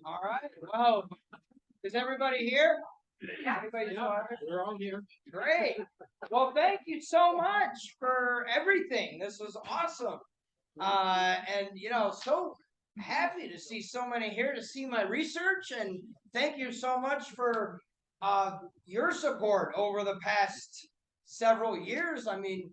All right. Well, is everybody here? Everybody's We're all here. great. Well, thank you so much for everything. This was awesome. And so happy to see so many here to see my research, and thank you so much for your support over the past several years. I mean,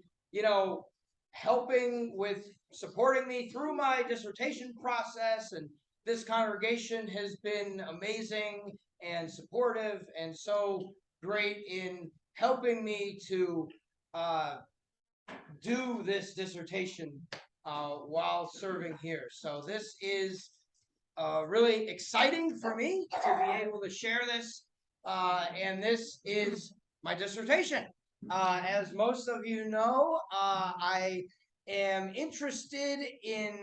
helping with supporting me through my dissertation process, and this congregation has been amazing and supportive and so great in helping me to uh, do this dissertation while serving here. So this is really exciting for me to be able to share this. And this is my dissertation. As most of you know, I am interested in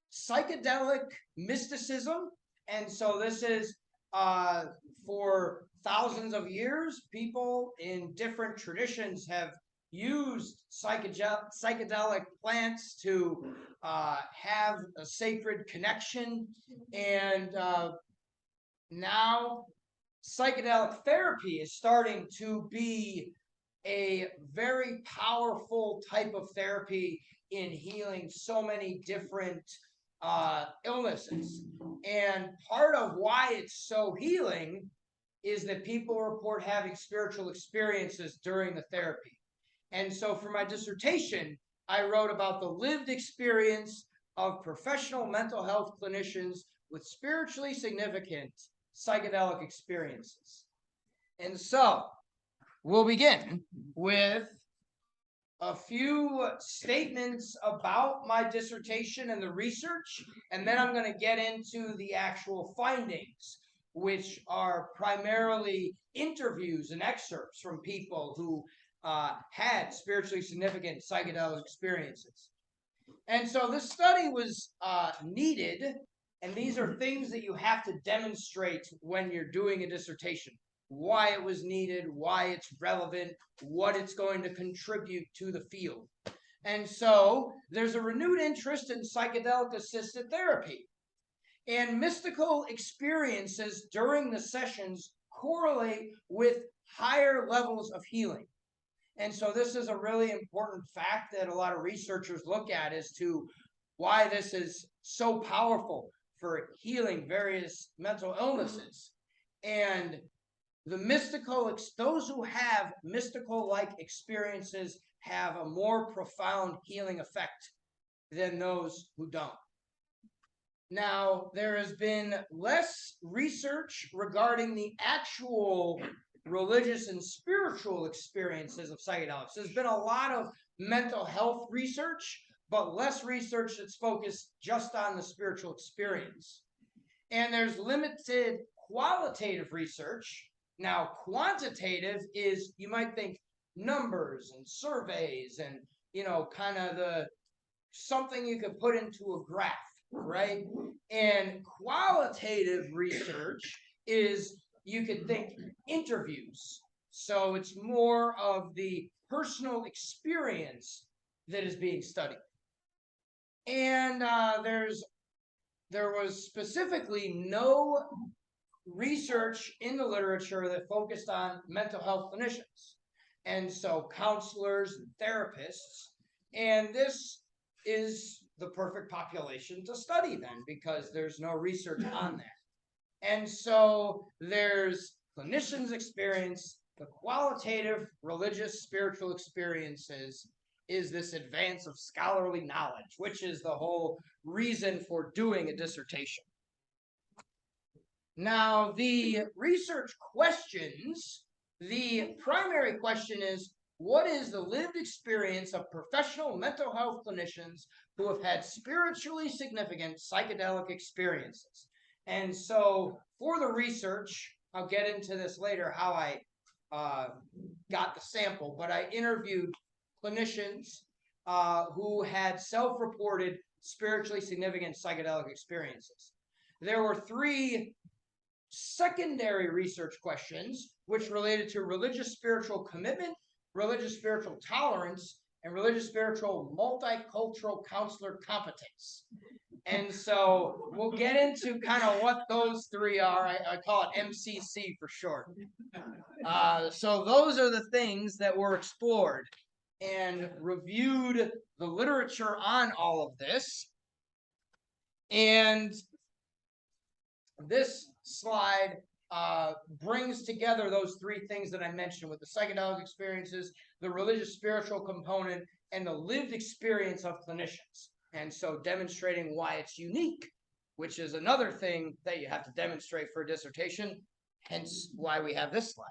psychedelic mysticism. And so this is for thousands of years, people in different traditions have used psychedelic plants to have a sacred connection. And now psychedelic therapy is starting to be a very powerful type of therapy in healing so many different illnesses. And part of why it's so healing is that people report having spiritual experiences during the therapy. And so for my dissertation, I wrote about the lived experience of professional mental health clinicians with spiritually significant psychedelic experiences. And so we'll begin with a few statements about my dissertation and the research, and then I'm going to get into the actual findings, which are primarily interviews and excerpts from people who had spiritually significant psychedelic experiences. And so this study was needed, and these are things that you have to demonstrate when you're doing a dissertation. Why it was needed, why it's relevant, what it's going to contribute to the field. And so there's a renewed interest in psychedelic-assisted therapy. And mystical experiences during the sessions correlate with higher levels of healing. And so this is a really important fact that a lot of researchers look at as to why this is so powerful for healing various mental illnesses. And those who have mystical-like experiences have a more profound healing effect than those who don't. Now, there has been less research regarding the actual religious and spiritual experiences of psychedelics. There's been a lot of mental health research, but less research that's focused just on the spiritual experience. And there's limited qualitative research. Now, quantitative is, you might think, numbers and surveys and, kind of something you could put into a graph, right? And qualitative research is, you could think, interviews. So it's more of the personal experience that is being studied. And there was specifically no research in the literature that focused on mental health clinicians, and so counselors and therapists. And this is the perfect population to study then, because there's no research on that. And so there's clinicians' experience, the qualitative religious spiritual experiences is this advance of scholarly knowledge, which is the whole reason for doing a dissertation. Now, the research questions, the primary question is, what is the lived experience of professional mental health clinicians who have had spiritually significant psychedelic experiences? And so for the research, I'll get into this later, how I got the sample, but I interviewed clinicians who had self-reported spiritually significant psychedelic experiences. There were 3 secondary research questions, which related to religious spiritual commitment, religious spiritual tolerance, and religious spiritual multicultural counselor competence. And so we'll get into kind of what those three are. I call it MCC for short. So those are the things that were explored and reviewed the literature on all of this. And this slide brings together those three things that I mentioned with the psychedelic experiences, the religious spiritual component, and the lived experience of clinicians. And so demonstrating why it's unique, which is another thing that you have to demonstrate for a dissertation, hence why we have this slide.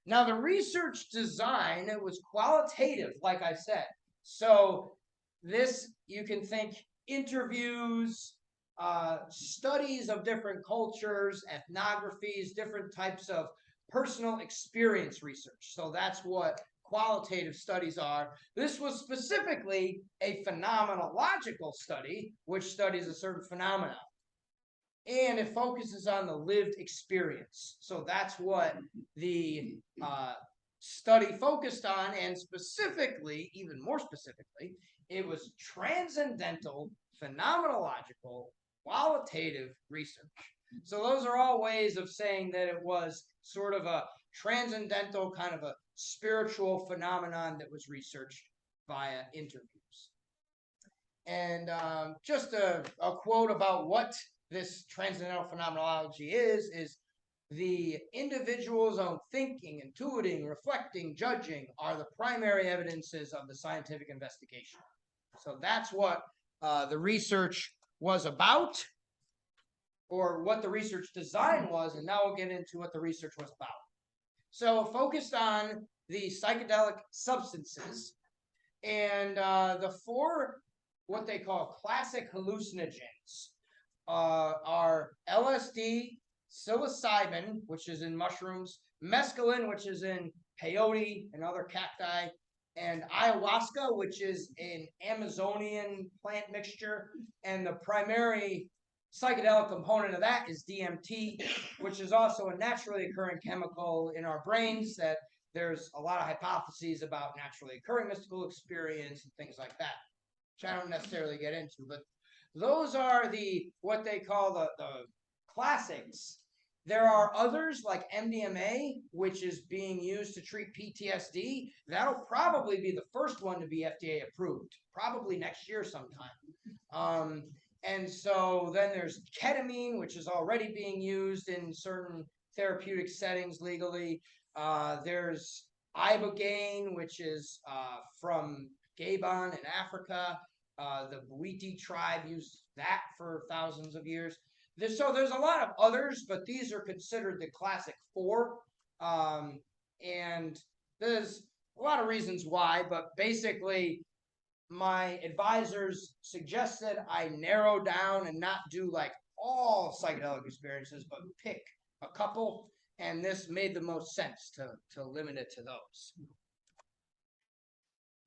Now, the research design, it was qualitative, like I said. So this, you can think interviews, studies of different cultures, ethnographies, different types of personal experience research. So that's what qualitative studies are. This was specifically a phenomenological study, which studies a certain phenomenon. And it focuses on the lived experience. So that's what the study focused on, and specifically, even more specifically, it was transcendental, phenomenological, qualitative research. So those are all ways of saying that it was sort of a transcendental kind of a spiritual phenomenon that was researched via interviews. And just a quote about what this transcendental phenomenology is the individual's own thinking, intuiting, reflecting, judging are the primary evidences of the scientific investigation. So that's what the research was about, or what the research design was, and now we'll get into what the research was about. So focused on the psychedelic substances, and the four, what they call classic hallucinogens, are LSD, psilocybin, which is in mushrooms, mescaline, which is in peyote and other cacti, and ayahuasca, which is an Amazonian plant mixture. And the primary psychedelic component of that is DMT, which is also a naturally occurring chemical in our brains that there's a lot of hypotheses about naturally occurring mystical experience and things like that, which I don't necessarily get into, but those are what they call the classics. There are others like MDMA, which is being used to treat PTSD. That'll probably be the first one to be FDA approved, probably next year sometime. And so then there's ketamine, which is already being used in certain therapeutic settings legally. There's ibogaine, which is from Gabon in Africa. The Bwiti tribe used that for thousands of years. So there's a lot of others, but these are considered the classic four. And there's a lot of reasons why, but basically my advisors suggested I narrow down and not do like all psychedelic experiences, but pick a couple, and this made the most sense to limit it to those.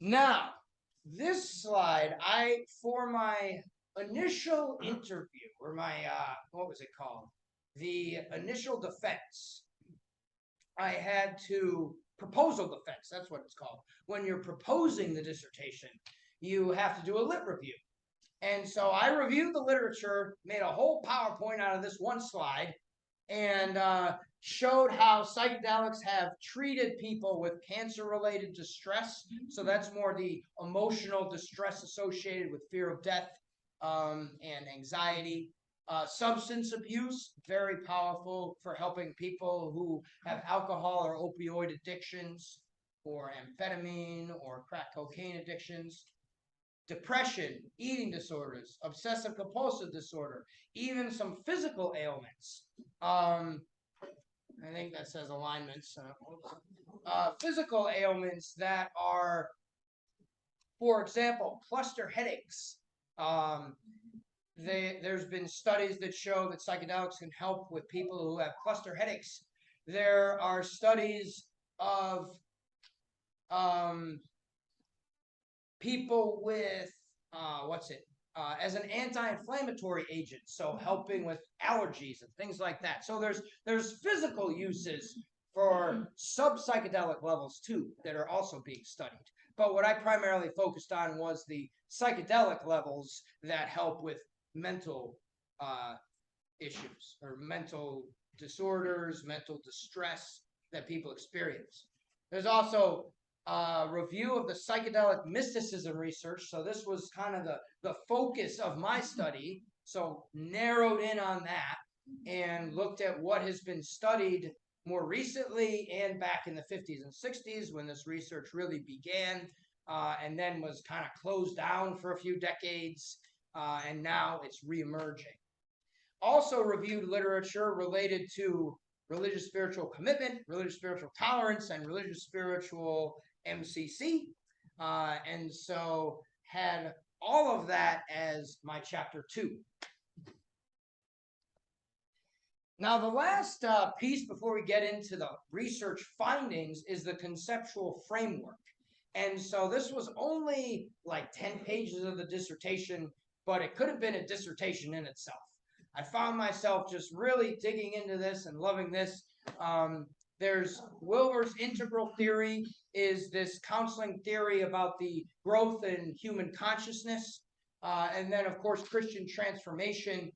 Now, this slide, for my initial interview, or my, what was it called? The initial defense, I had to, proposal defense, that's what it's called. When you're proposing the dissertation, you have to do a lit review. And so I reviewed the literature, made a whole PowerPoint out of this one slide, and showed how psychedelics have treated people with cancer-related distress. So that's more the emotional distress associated with fear of death and anxiety. Substance abuse, very powerful for helping people who have alcohol or opioid addictions, or amphetamine or crack cocaine addictions. Depression, eating disorders, obsessive compulsive disorder, even some physical ailments. I think that says alignments. Physical ailments that are, for example, cluster headaches. There's been studies that show that psychedelics can help with people who have cluster headaches. There are studies of people with, as an anti-inflammatory agent, so helping with allergies and things like that. So there's physical uses for sub-psychedelic levels too that are also being studied. But what I primarily focused on was the psychedelic levels that help with mental issues or mental disorders, mental distress that people experience. There's also a review of the psychedelic mysticism research. So this was kind of the focus of my study. So narrowed in on that and looked at what has been studied more recently and back in the 50s and 60s when this research really began, and then was kind of closed down for a few decades, and now it's reemerging. Also reviewed literature related to religious spiritual commitment, religious spiritual tolerance, and religious spiritual MCC. And so had all of that as my chapter 2. Now, the last piece before we get into the research findings is the conceptual framework. And so this was only like 10 pages of the dissertation, but it could have been a dissertation in itself. I found myself just really digging into this and loving this. There's Wilber's integral theory is this counseling theory about the growth in human consciousness. And then, of course, Christian transformation.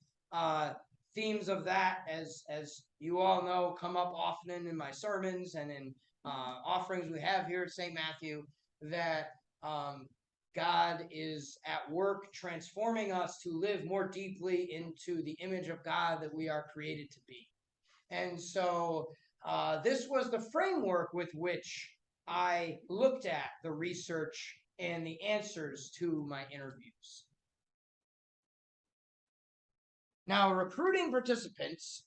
Themes of that, as you all know, come up often in my sermons and in offerings we have here at St. Matthew, that God is at work transforming us to live more deeply into the image of God that we are created to be. And so this was the framework with which I looked at the research and the answers to my interviews. Now, recruiting participants,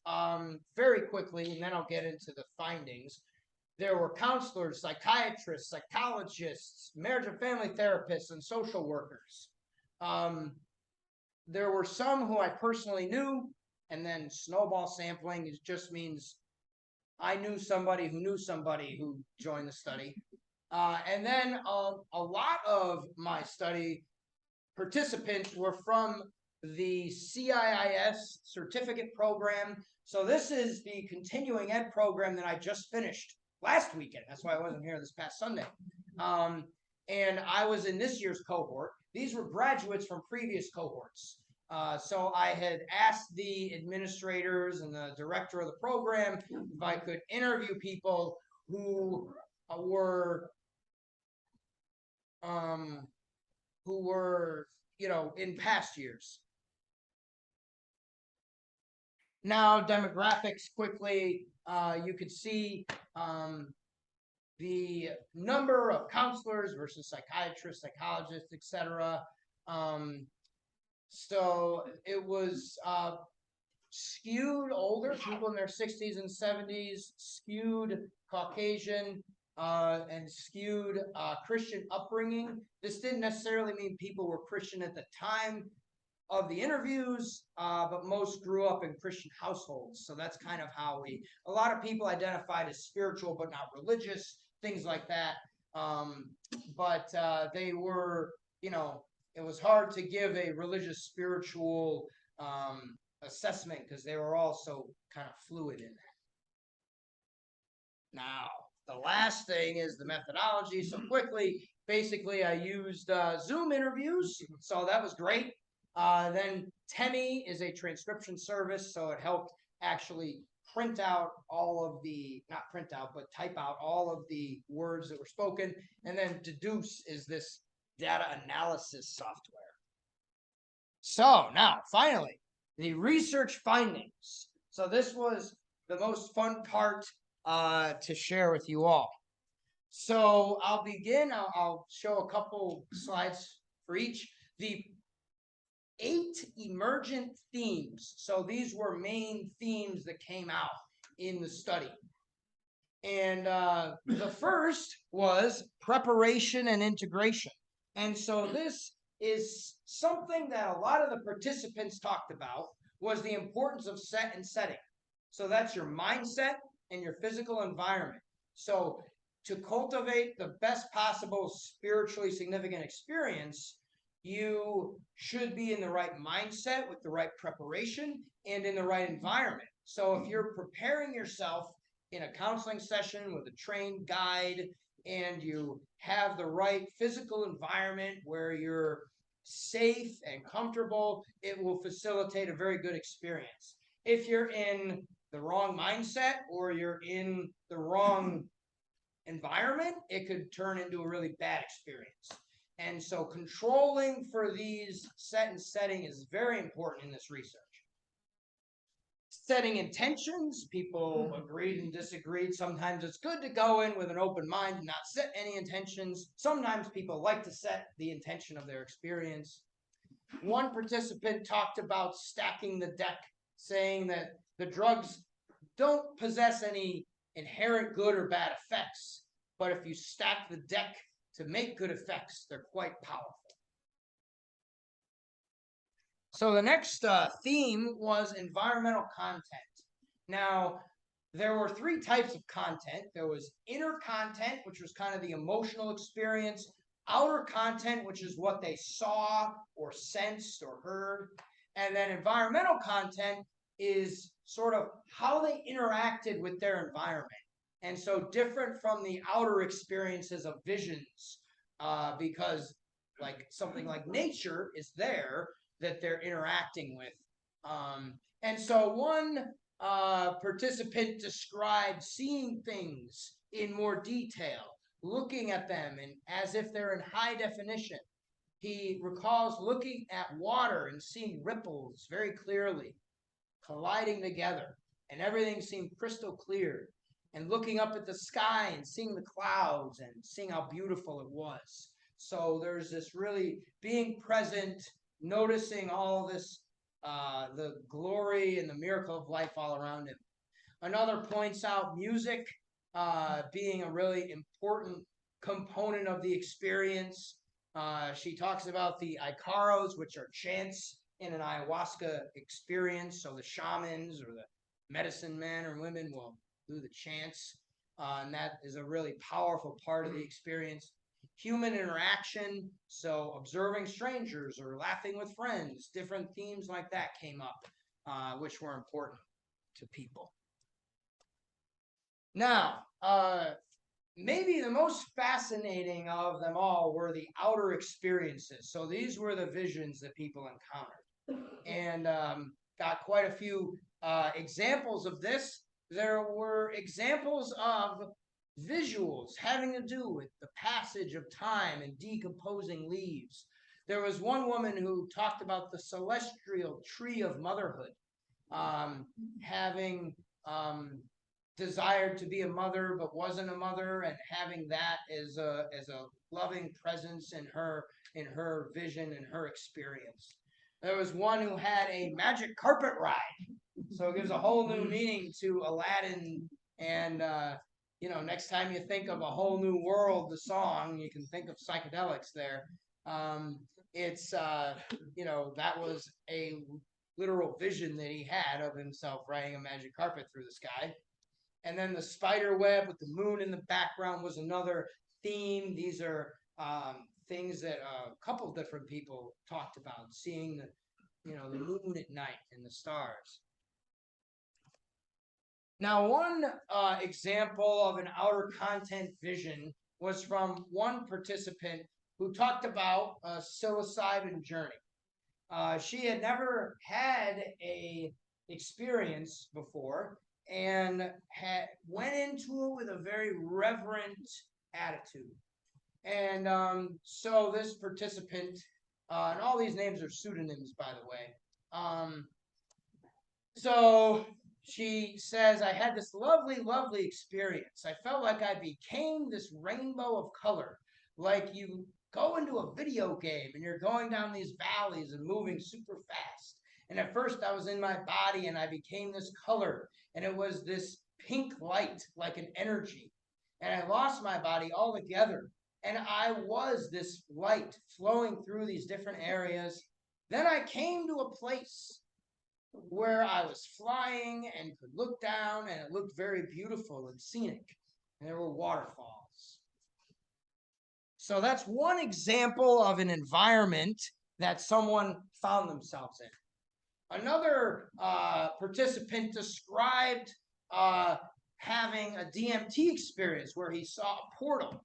very quickly, and then I'll get into the findings. There were counselors, psychiatrists, psychologists, marriage and family therapists, and social workers. There were some who I personally knew, and then snowball sampling just means I knew somebody who joined the study. And then a lot of my study participants were from the CIIS certificate program. So this is the continuing ed program that I just finished last weekend. That's why I wasn't here this past Sunday. And I was in this year's cohort. These were graduates from previous cohorts. So I had asked the administrators and the director of the program if I could interview people who were in past years. Now, demographics quickly, you could see the number of counselors versus psychiatrists, psychologists, etc. So it was skewed older, people in their 60s and 70s, skewed Caucasian, and skewed Christian upbringing. This didn't necessarily mean people were Christian at the time of the interviews, but most grew up in Christian households. So that's kind of how a lot of people identified as spiritual but not religious, things like that. But they were, it was hard to give a religious spiritual assessment because they were all so kind of fluid in that. Now, the last thing is the methodology. So quickly, basically, I used Zoom interviews. So that was great. Then Temi is a transcription service, so it helped actually print out all of the, not print out, but type out all of the words that were spoken. And then Deduce is this data analysis software. So now, finally, the research findings. So this was the most fun part to share with you all. So I'll begin, I'll show a couple slides for each. The 8 emergent themes. So these were main themes that came out in the study. And the first was preparation and integration. And so this is something that a lot of the participants talked about, was the importance of set and setting. So that's your mindset and your physical environment. So to cultivate the best possible spiritually significant experience, you should be in the right mindset with the right preparation and in the right environment. So if you're preparing yourself in a counseling session with a trained guide and you have the right physical environment where you're safe and comfortable, it will facilitate a very good experience. If you're in the wrong mindset or you're in the wrong environment, it could turn into a really bad experience. And so controlling for these set and setting is very important in this research. Setting intentions, people agreed and disagreed. Sometimes it's good to go in with an open mind and not set any intentions. Sometimes people like to set the intention of their experience. One participant talked about stacking the deck, saying that the drugs don't possess any inherent good or bad effects, but if you stack the deck to make good effects, they're quite powerful. So the next theme was environmental content. Now, there were three types of content. There was inner content, which was kind of the emotional experience, outer content, which is what they saw or sensed or heard, and then environmental content is sort of how they interacted with their environment. And so different from the outer experiences of visions, because like something like nature is there that they're interacting with. And so one participant described seeing things in more detail, looking at them and as if they're in high definition. He recalls looking at water and seeing ripples very clearly, colliding together, and everything seemed crystal clear. And looking up at the sky and seeing the clouds and seeing how beautiful it was. So there's this really being present, noticing all this, the glory and the miracle of life all around him. Another points out music being a really important component of the experience. She talks about the Icaros, which are chants in an ayahuasca experience. So the shamans or the medicine men or women will do the chants, and that is a really powerful part of the experience. Human interaction, so observing strangers or laughing with friends, different themes like that came up, which were important to people. Now, maybe the most fascinating of them all were the outer experiences. So these were the visions that people encountered, and got quite a few examples of this. There were examples of visuals having to do with the passage of time and decomposing leaves. There was one woman who talked about the celestial tree of motherhood, having desired to be a mother but wasn't a mother, and having that as a loving presence in her vision and her experience. There was one who had a magic carpet ride, so it gives a whole new meaning to Aladdin. And next time you think of a whole new world, the song, you can think of psychedelics there. It's that was a literal vision that he had of himself riding a magic carpet through the sky. And then the spider web with the moon in the background was another theme. These are things that a couple different people talked about, seeing the moon at night and the stars. Now, one example of an outer content vision was from one participant who talked about a psilocybin journey. She had never had a experience before and went into it with a very reverent attitude. And so this participant, and all these names are pseudonyms, by the way. So she says, I had this lovely, lovely experience. I felt like I became this rainbow of color, like you go into a video game and you're going down these valleys and moving super fast. And at first I was in my body and I became this color, and it was this pink light, like an energy. And I lost my body altogether. And I was this light flowing through these different areas. Then I came to a place where I was flying and could look down, and it looked very beautiful and scenic. And there were waterfalls. So that's one example of an environment that someone found themselves in. Another participant described having a DMT experience where he saw a portal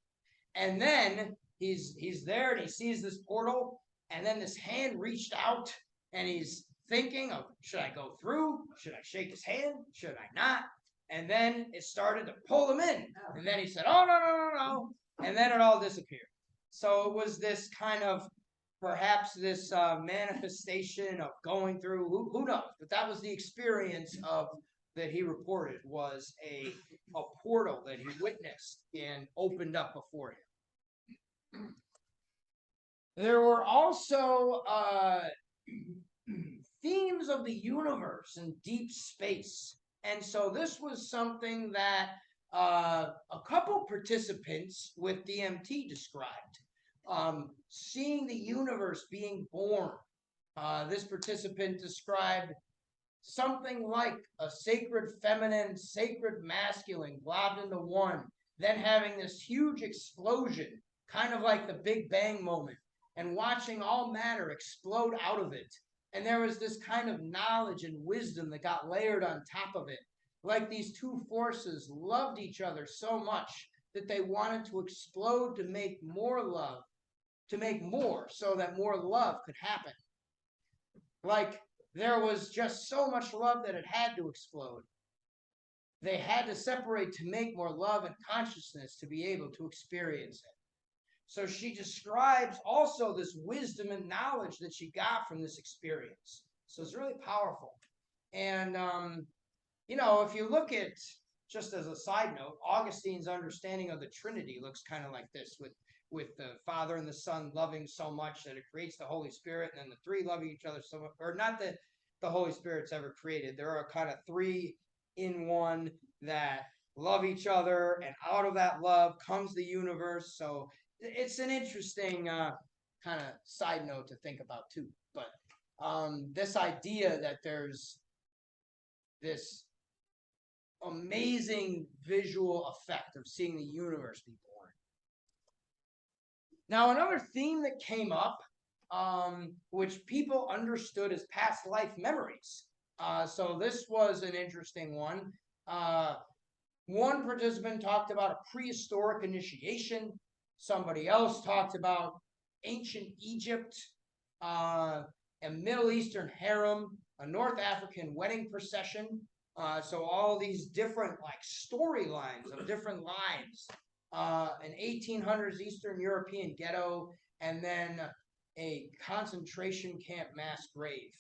And then he's there and he sees this portal, and then this hand reached out, and he's thinking of, should I go through? Should I shake his hand? Should I not? And then it started to pull him in. And then he said, oh, no, no, no, no. And then it all disappeared. So it was this kind of, perhaps this manifestation of going through, who knows? But that was the experience of that he reported, was a portal that he witnessed and opened up before him. There were also themes of the universe and deep space. And so this was something that a couple participants with DMT described. Seeing the universe being born. This participant described something like a sacred feminine, sacred masculine globbed into one, then having this huge explosion, kind of like the Big Bang moment, and watching all matter explode out of it. And there was this kind of knowledge and wisdom that got layered on top of it. Like these two forces loved each other so much that they wanted to explode to make more love, to make more, so that more love could happen. Like there was just so much love that it had to explode. They had to separate to make more love and consciousness to be able to experience it. So she describes also this wisdom and knowledge that she got from this experience. So it's really powerful. And, you know, if you look at, just as a side note, Augustine's understanding of the Trinity looks kind of like this, with the Father and the Son loving so much that it creates the Holy Spirit, and then the three loving each other so much, or not that the Holy Spirit's ever created. There are kind of three in one that love each other, and out of that love comes the universe. So it's an interesting kind of side note to think about too. But this idea that there's this amazing visual effect of seeing the universe be born. Now, another theme that came up, which people understood as past life memories. So this was an interesting one. One participant talked about a prehistoric initiation. Somebody else talked about ancient Egypt, a Middle Eastern harem, a North African wedding procession. So all these different like storylines of different lives. An 1800s Eastern European ghetto, and then a concentration camp mass grave.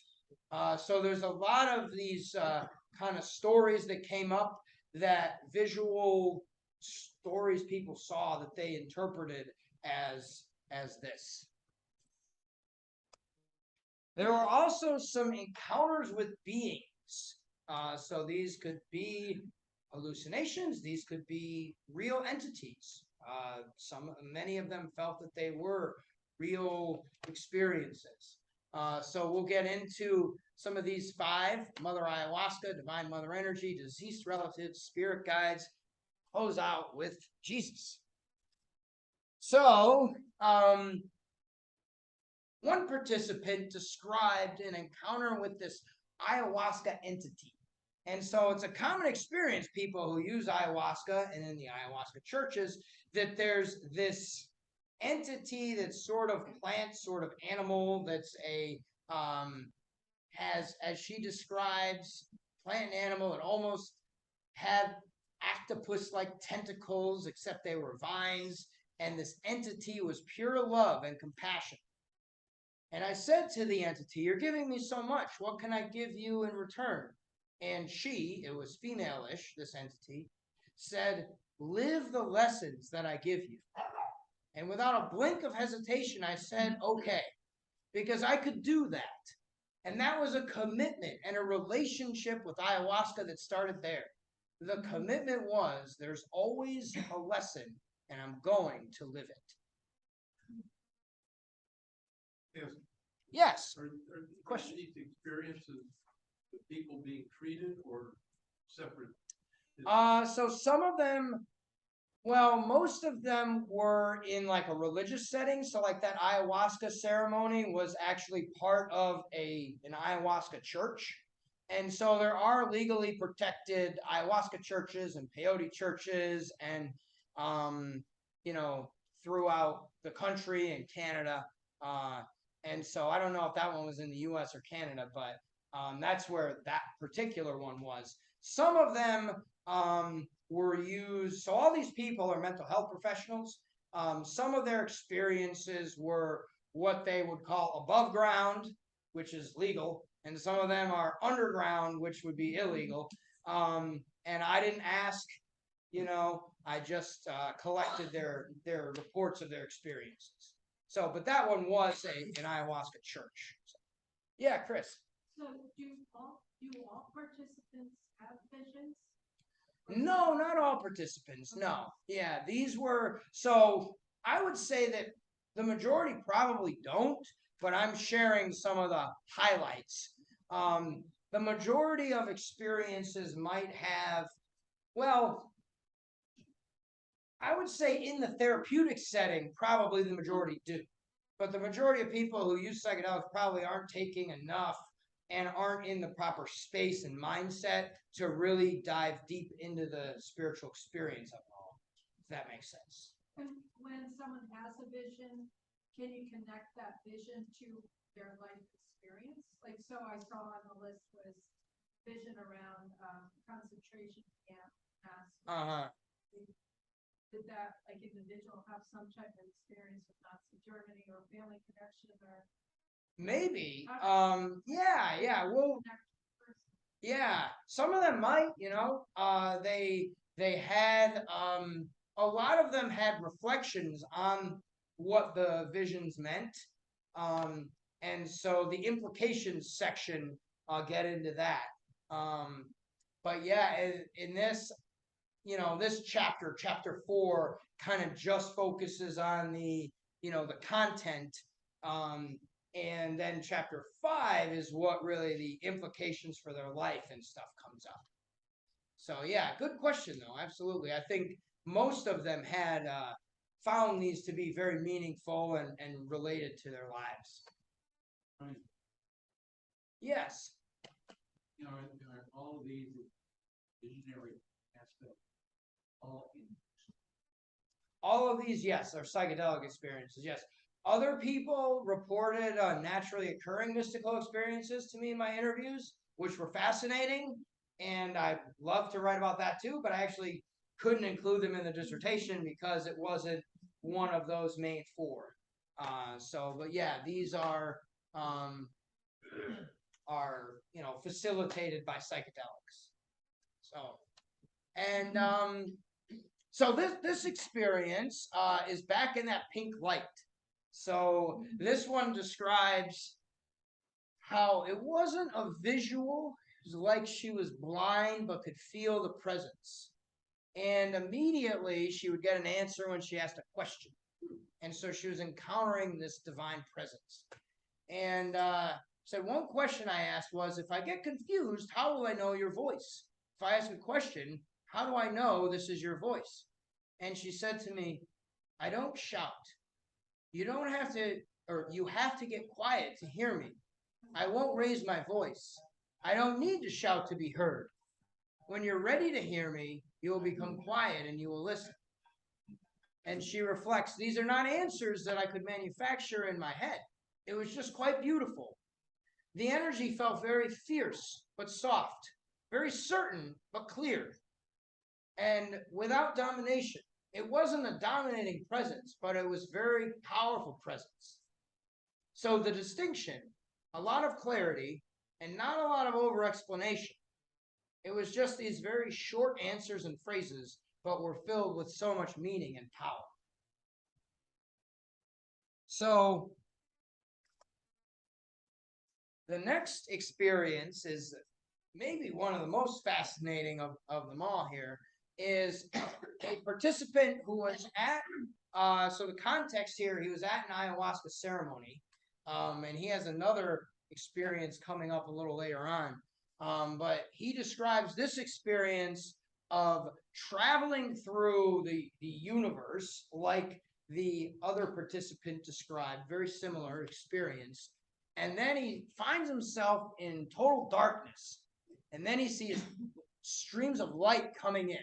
So there's a lot of these kind of stories that came up, that visual stories people saw that they interpreted as this. There were also some encounters with beings. So these could be hallucinations. These could be real entities. Many of them felt that they were real experiences. So we'll get into some of these 5: Mother Ayahuasca, Divine Mother Energy, Deceased Relatives, Spirit Guides. Close out with Jesus. So one participant described an encounter with this ayahuasca entity. And so it's a common experience, people who use ayahuasca and in the ayahuasca churches, that there's this entity that's sort of plant, sort of animal, that's a, has, as she describes, plant and animal that almost had octopus-like tentacles, except they were vines, and this entity was pure love and compassion. And I said to the entity, "You're giving me so much, what can I give you in return?" And she, it was female-ish, this entity, said, "Live the lessons that I give you." And without a blink of hesitation, I said, okay, because I could do that. And that was a commitment and a relationship with ayahuasca that started there. The commitment was, there's always a lesson, and I'm going to live it. Yes. Yes. Are these experiences the people being treated or separate? So some of them, well, most of them were in like a religious setting. So like that ayahuasca ceremony was actually part of an ayahuasca church. And so there are legally protected ayahuasca churches and peyote churches and, you know, throughout the country and Canada. And so I don't know if that one was in the US or Canada, but that's where that particular one was. Some of them were used, so all these people are mental health professionals. Some of their experiences were what they would call above ground, which is legal, and some of them are underground, which would be illegal. And I didn't ask, I just collected their reports of their experiences. So, but that one was an ayahuasca church. So, yeah, Chris. So do all participants have visions? No, not all participants. No. Yeah, these were, so I would say that the majority probably don't, but I'm sharing some of the highlights. The majority of experiences might have, well, I would say in the therapeutic setting, probably the majority do. But the majority of people who use psychedelics probably aren't taking enough and aren't in the proper space and mindset to really dive deep into the spiritual experience of it all, if that makes sense. And when someone has a vision, can you connect that vision to their life experience? Like, so I saw on the list was vision around concentration camp. Did that like individual have some type of experience with Nazi Germany or family connection or maybe? Yeah. Well, yeah. Some of them might. They had a lot of them had reflections on what the visions meant, and so the implications section, I'll get into that. But yeah, in this. This chapter 4, kind of just focuses on the content. And then chapter 5 is what really the implications for their life and stuff comes up. So yeah, good question though. Absolutely. I think most of them had found these to be very meaningful and related to their lives. Right. Yes. Are all of these visionary aspects all of these, yes, are psychedelic experiences. Yes. Other people reported naturally occurring mystical experiences to me in my interviews, which were fascinating. And I'd love to write about that too, but I actually couldn't include them in the dissertation because it wasn't one of those main 4. But yeah, these are facilitated by psychedelics. So this experience is back in that pink light. So this one describes how it wasn't a visual. It was like she was blind but could feel the presence. And immediately she would get an answer when she asked a question. And so she was encountering this divine presence. And so one question I asked was, if I get confused, how will I know your voice? If I ask a question, how do I know this is your voice? And she said to me, I don't shout. You don't have to, or you have to get quiet to hear me. I won't raise my voice. I don't need to shout to be heard. When you're ready to hear me, you will become quiet and you will listen. And she reflects, these are not answers that I could manufacture in my head. It was just quite beautiful. The energy felt very fierce, but soft, very certain, but clear. And without domination. It wasn't a dominating presence, but it was very powerful presence. So the distinction, a lot of clarity, and not a lot of over-explanation. It was just these very short answers and phrases, but were filled with so much meaning and power. So the next experience is maybe one of the most fascinating of them all here, is a participant who was at, so the context here, he was at an ayahuasca ceremony, and he has another experience coming up a little later on, but he describes this experience of traveling through the universe like the other participant described, very similar experience, and then he finds himself in total darkness, and then he sees streams of light coming in.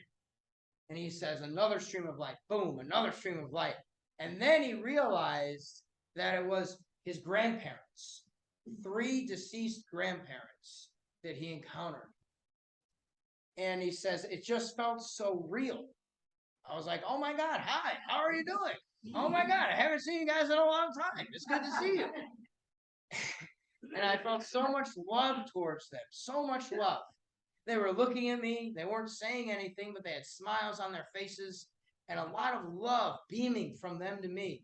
And he says, another stream of light, boom, another stream of light. And then he realized that it was his grandparents, 3 deceased grandparents that he encountered. And he says, it just felt so real. I was like, oh my God, hi, how are you doing? Oh my God, I haven't seen you guys in a long time. It's good to see you. And I felt so much love towards them, so much love. They were looking at me. They weren't saying anything, but they had smiles on their faces and a lot of love beaming from them to me.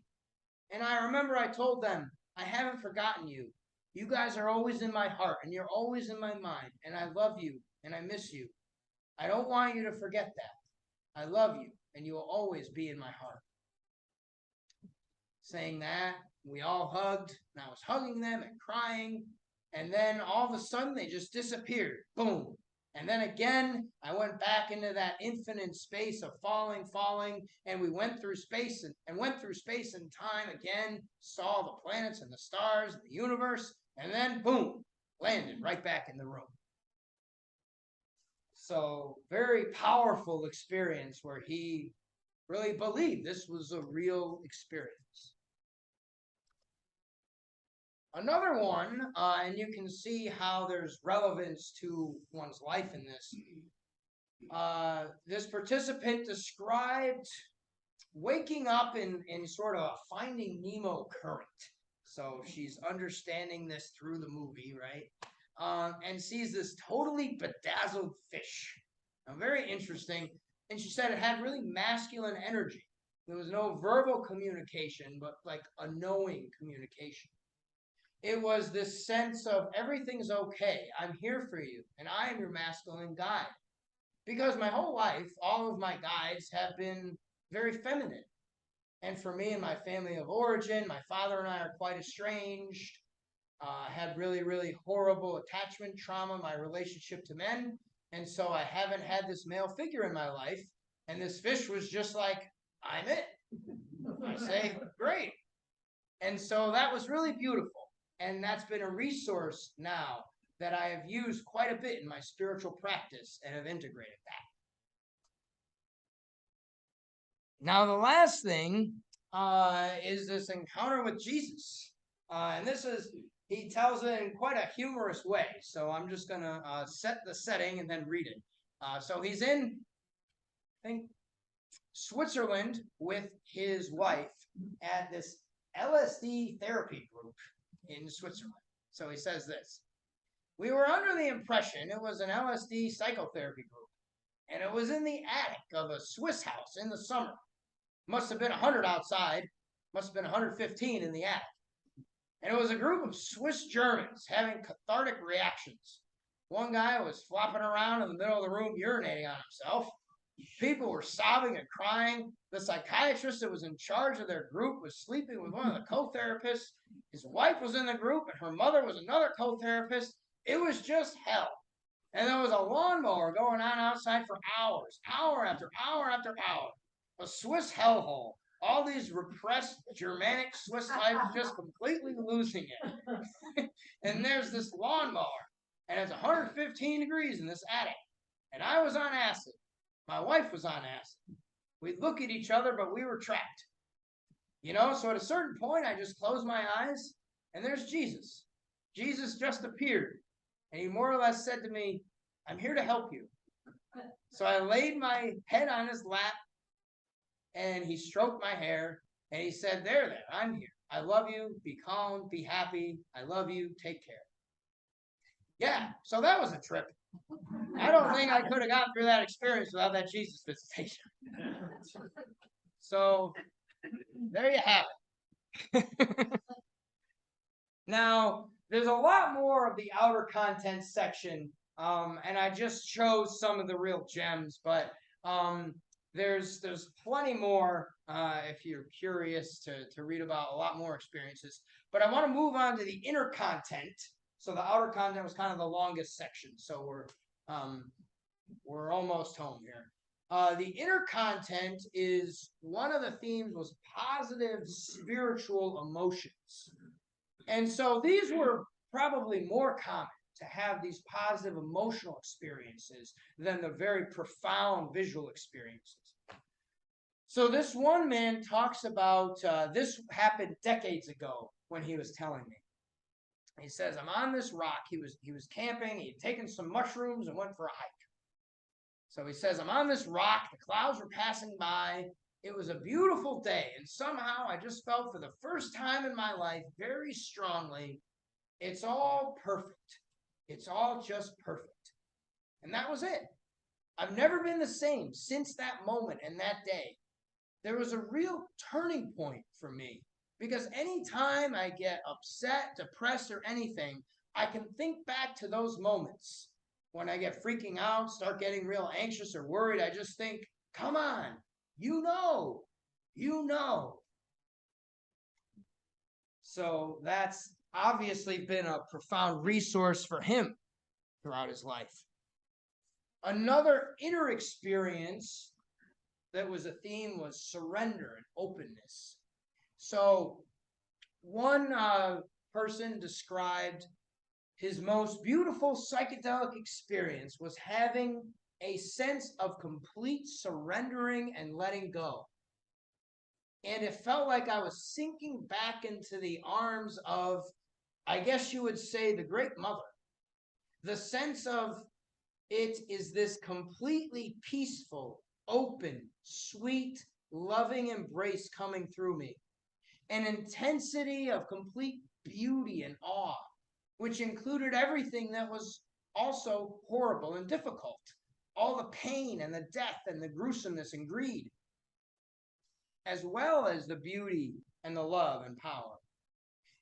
And I remember I told them, I haven't forgotten you. You guys are always in my heart and you're always in my mind. And I love you and I miss you. I don't want you to forget that. I love you and you will always be in my heart. Saying that, we all hugged, and I was hugging them and crying, and then all of a sudden they just disappeared. Boom. And then again, I went back into that infinite space of falling, and we went through space and went through space and time again, saw the planets and the stars and the universe, and then boom, landed right back in the room. So, very powerful experience where he really believed this was a real experience. Another one, and you can see how there's relevance to one's life in this. This participant described waking up in sort of a Finding Nemo current. So she's understanding this through the movie, right? And sees this totally bedazzled fish. Now, very interesting. And she said it had really masculine energy. There was no verbal communication, but like a knowing communication. It was this sense of everything's okay. I'm here for you, and I am your masculine guide. Because my whole life, all of my guides have been very feminine. And for me and my family of origin, my father and I are quite estranged. Had really, really horrible attachment trauma, my relationship to men. And so I haven't had this male figure in my life. And this fish was just like, I'm it. I say, great. And so that was really beautiful. And that's been a resource now that I have used quite a bit in my spiritual practice and have integrated that. Now, the last thing is this encounter with Jesus. And this is, he tells it in quite a humorous way. So I'm just going to set the setting and then read it. So he's in, I think, Switzerland with his wife at this LSD therapy group in Switzerland. So he says this. We were under the impression it was an LSD psychotherapy group, and it was in the attic of a Swiss house in the summer. Must have been 100 outside, must have been 115 in the attic. And it was a group of Swiss Germans having cathartic reactions. One guy was flopping around in the middle of the room urinating on himself. People were sobbing and crying. The psychiatrist that was in charge of their group was sleeping with one of the co-therapists. His wife was in the group, and her mother was another co-therapist. It was just hell. And there was a lawnmower going on outside for hours, hour after hour after hour. A Swiss hellhole. All these repressed Germanic Swiss life just completely losing it. And there's this lawnmower, and it's 115 degrees in this attic. And I was on acid. My wife was on acid. We'd look at each other, but we were trapped. You know, so at a certain point, I just closed my eyes, and there's Jesus. Jesus just appeared, and he more or less said to me, I'm here to help you. So I laid my head on his lap, and he stroked my hair, and he said, there, I'm here. I love you. Be calm. Be happy. I love you. Take care. Yeah, so that was a trip. I don't think I could have gotten through that experience without that Jesus visitation. So, there you have it. Now, there's a lot more of the outer content section, and I just chose some of the real gems, but there's plenty more if you're curious to read about a lot more experiences. But I want to move on to the inner content. So the outer content was kind of the longest section, so we're almost home here. The inner content is one of the themes was positive spiritual emotions. And so these were probably more common to have these positive emotional experiences than the very profound visual experiences. So this one man talks about this happened decades ago when he was telling me. He says, I'm on this rock. He was camping. He had taken some mushrooms and went for a hike. So he says, I'm on this rock. The clouds were passing by. It was a beautiful day. And somehow I just felt for the first time in my life very strongly, it's all perfect. It's all just perfect. And that was it. I've never been the same since that moment and that day. There was a real turning point for me because anytime I get upset, depressed, or anything, I can think back to those moments. When I get freaking out, start getting real anxious or worried, I just think, come on, you know, you know. So that's obviously been a profound resource for him throughout his life. Another inner experience that was a theme was surrender and openness. So one person described his most beautiful psychedelic experience was having a sense of complete surrendering and letting go. And it felt like I was sinking back into the arms of, I guess you would say, the Great Mother. The sense of it is this completely peaceful, open, sweet, loving embrace coming through me. An intensity of complete beauty and awe, which included everything that was also horrible and difficult. All the pain and the death and the gruesomeness and greed, as well as the beauty and the love and power.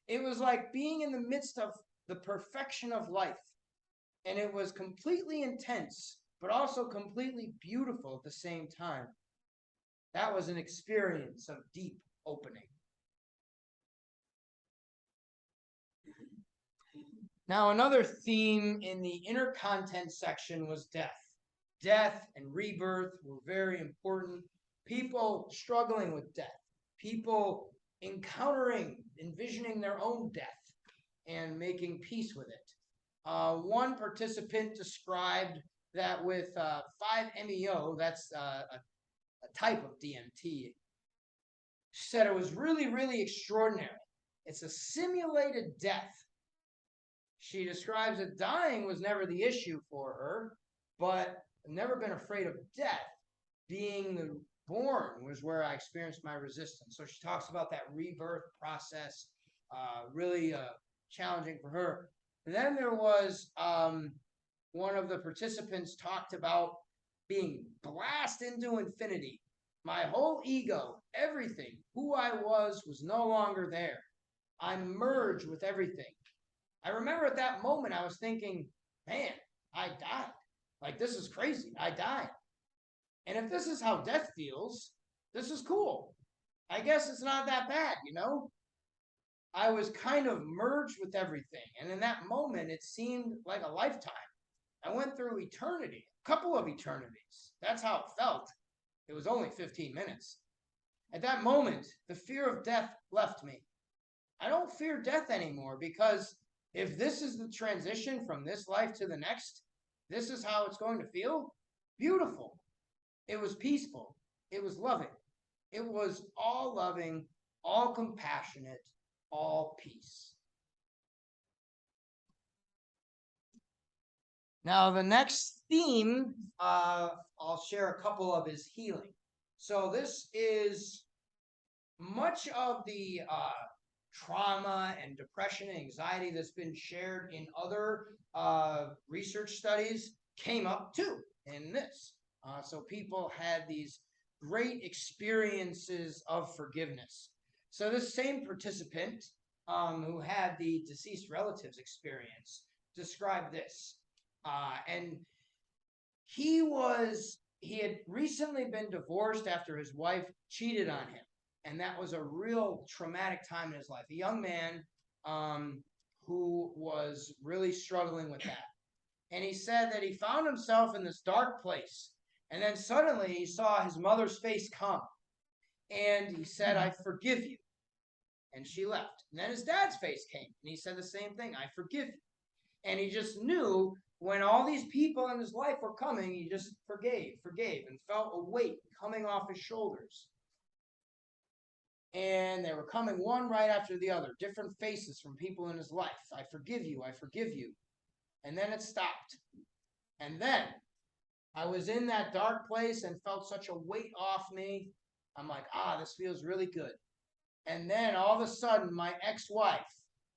It was like being in the midst of the perfection of life. And it was completely intense, but also completely beautiful at the same time. That was an experience of deep opening. Now, another theme in the inner content section was death. Death and rebirth were very important. People struggling with death, people encountering, envisioning their own death and making peace with it. One participant described that with 5-MeO, that's a type of DMT, she said it was really, really extraordinary. It's a simulated death. She describes that dying was never the issue for her, but never been afraid of death. Being born was where I experienced my resistance. So she talks about that rebirth process, really challenging for her. And then there was one of the participants talked about being blasted into infinity. My whole ego, everything, who I was no longer there. I merged with everything. I remember at that moment I was thinking, man, I died. Like, this is crazy. I died. And if this is how death feels, this is cool. I guess it's not that bad, you know? I was kind of merged with everything. And in that moment, it seemed like a lifetime. I went through eternity, a couple of eternities. That's how it felt. It was only 15 minutes. At that moment, the fear of death left me. I don't fear death anymore because if this is the transition from this life to the next, this is how it's going to feel. Beautiful. It was peaceful. It was loving. It was all loving, all compassionate, all peace. Now, the next theme, I'll share a couple of is healing. So this is much of the trauma and depression and anxiety that's been shared in other research studies came up too in this. So people had these great experiences of forgiveness. So this same participant who had the deceased relatives experience described this. And he had recently been divorced after his wife cheated on him. And that was a real traumatic time in his life. A young man who was really struggling with that. And he said that he found himself in this dark place. And then suddenly he saw his mother's face come. And he said, I forgive you. And she left. And then his dad's face came. And he said the same thing, I forgive you. And he just knew when all these people in his life were coming, he just forgave, and felt a weight coming off his shoulders. And they were coming one right after the other, different faces from people in his life. I forgive you, I forgive you. And then it stopped. And then I was in that dark place and felt such a weight off me. I'm like, this feels really good. And then all of a sudden, my ex-wife,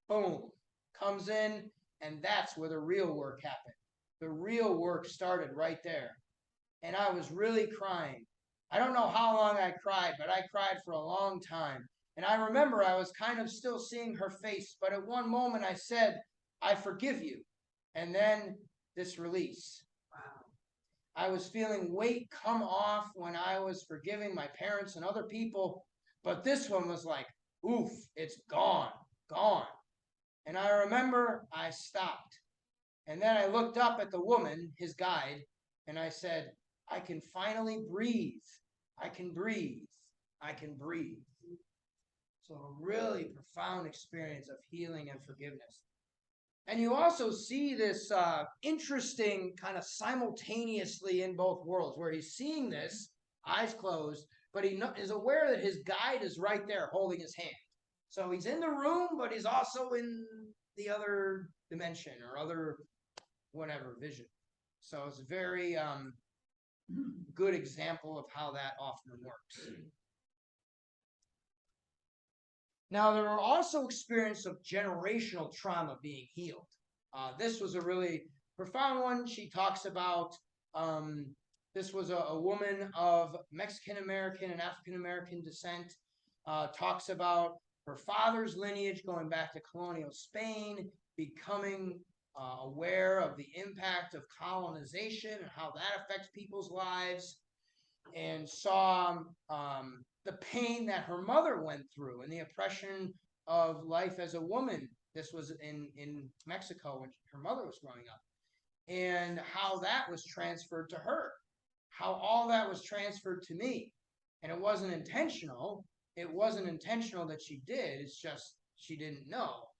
boom, comes in, and that's where the real work happened. The real work started right there. And I was really crying. I don't know how long I cried, but I cried for a long time. And I remember I was kind of still seeing her face, but at one moment I said, I forgive you. And then this release. Wow. I was feeling weight come off when I was forgiving my parents and other people, but this one was like, oof, it's gone, gone. And I remember I stopped. And then I looked up at the woman, his guide, and I said, I can finally breathe. I can breathe. I can breathe. So a really profound experience of healing and forgiveness. And you also see this interesting kind of simultaneously in both worlds, where he's seeing this, eyes closed, but he is aware that his guide is right there holding his hand. So he's in the room, but he's also in the other dimension or other whatever vision. So it's a very good example of how that often works. Now, there are also experiences of generational trauma being healed. This was a really profound one. She talks about this was a woman of Mexican-American and African-American descent, talks about her father's lineage going back to colonial Spain, becoming aware of the impact of colonization and how that affects people's lives, and saw the pain that her mother went through and the oppression of life as a woman. This was in Mexico when her mother was growing up, and how that was transferred to her, how all that was transferred to me. And it wasn't intentional. It wasn't intentional that she did. It's just she didn't know.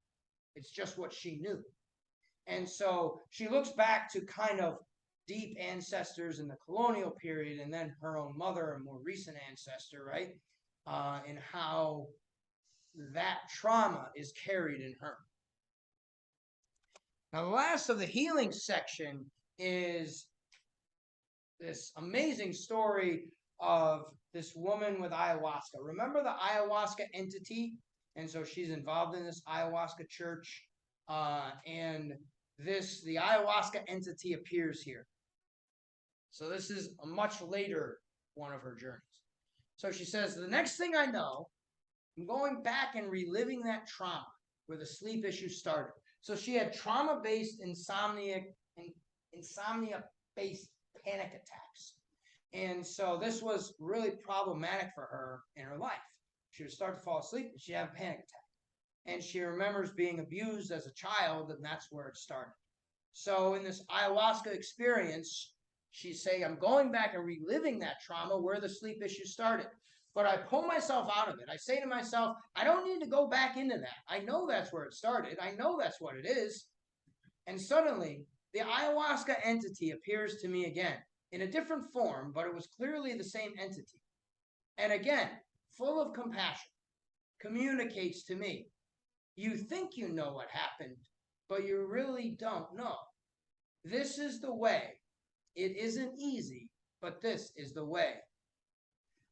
It's just what she knew. And so she looks back to kind of deep ancestors in the colonial period, and then her own mother, a more recent ancestor, right? And how that trauma is carried in her. Now, the last of the healing section is this amazing story of this woman with ayahuasca. Remember the ayahuasca entity? And so she's involved in this ayahuasca church, and the ayahuasca entity appears here. So this is a much later one of her journeys. So she says, the next thing I know, I'm going back and reliving that trauma where the sleep issue started. So she had trauma-based insomnia-based panic attacks. And so this was really problematic for her in her life. She would start to fall asleep and she'd have a panic attack. And she remembers being abused as a child, and that's where it started. So in this ayahuasca experience, she's saying, I'm going back and reliving that trauma where the sleep issue started. But I pull myself out of it. I say to myself, I don't need to go back into that. I know that's where it started. I know that's what it is. And suddenly, the ayahuasca entity appears to me again in a different form, but it was clearly the same entity. And again, full of compassion, communicates to me, you think you know what happened, but you really don't know. This is the way. It isn't easy, but this is the way.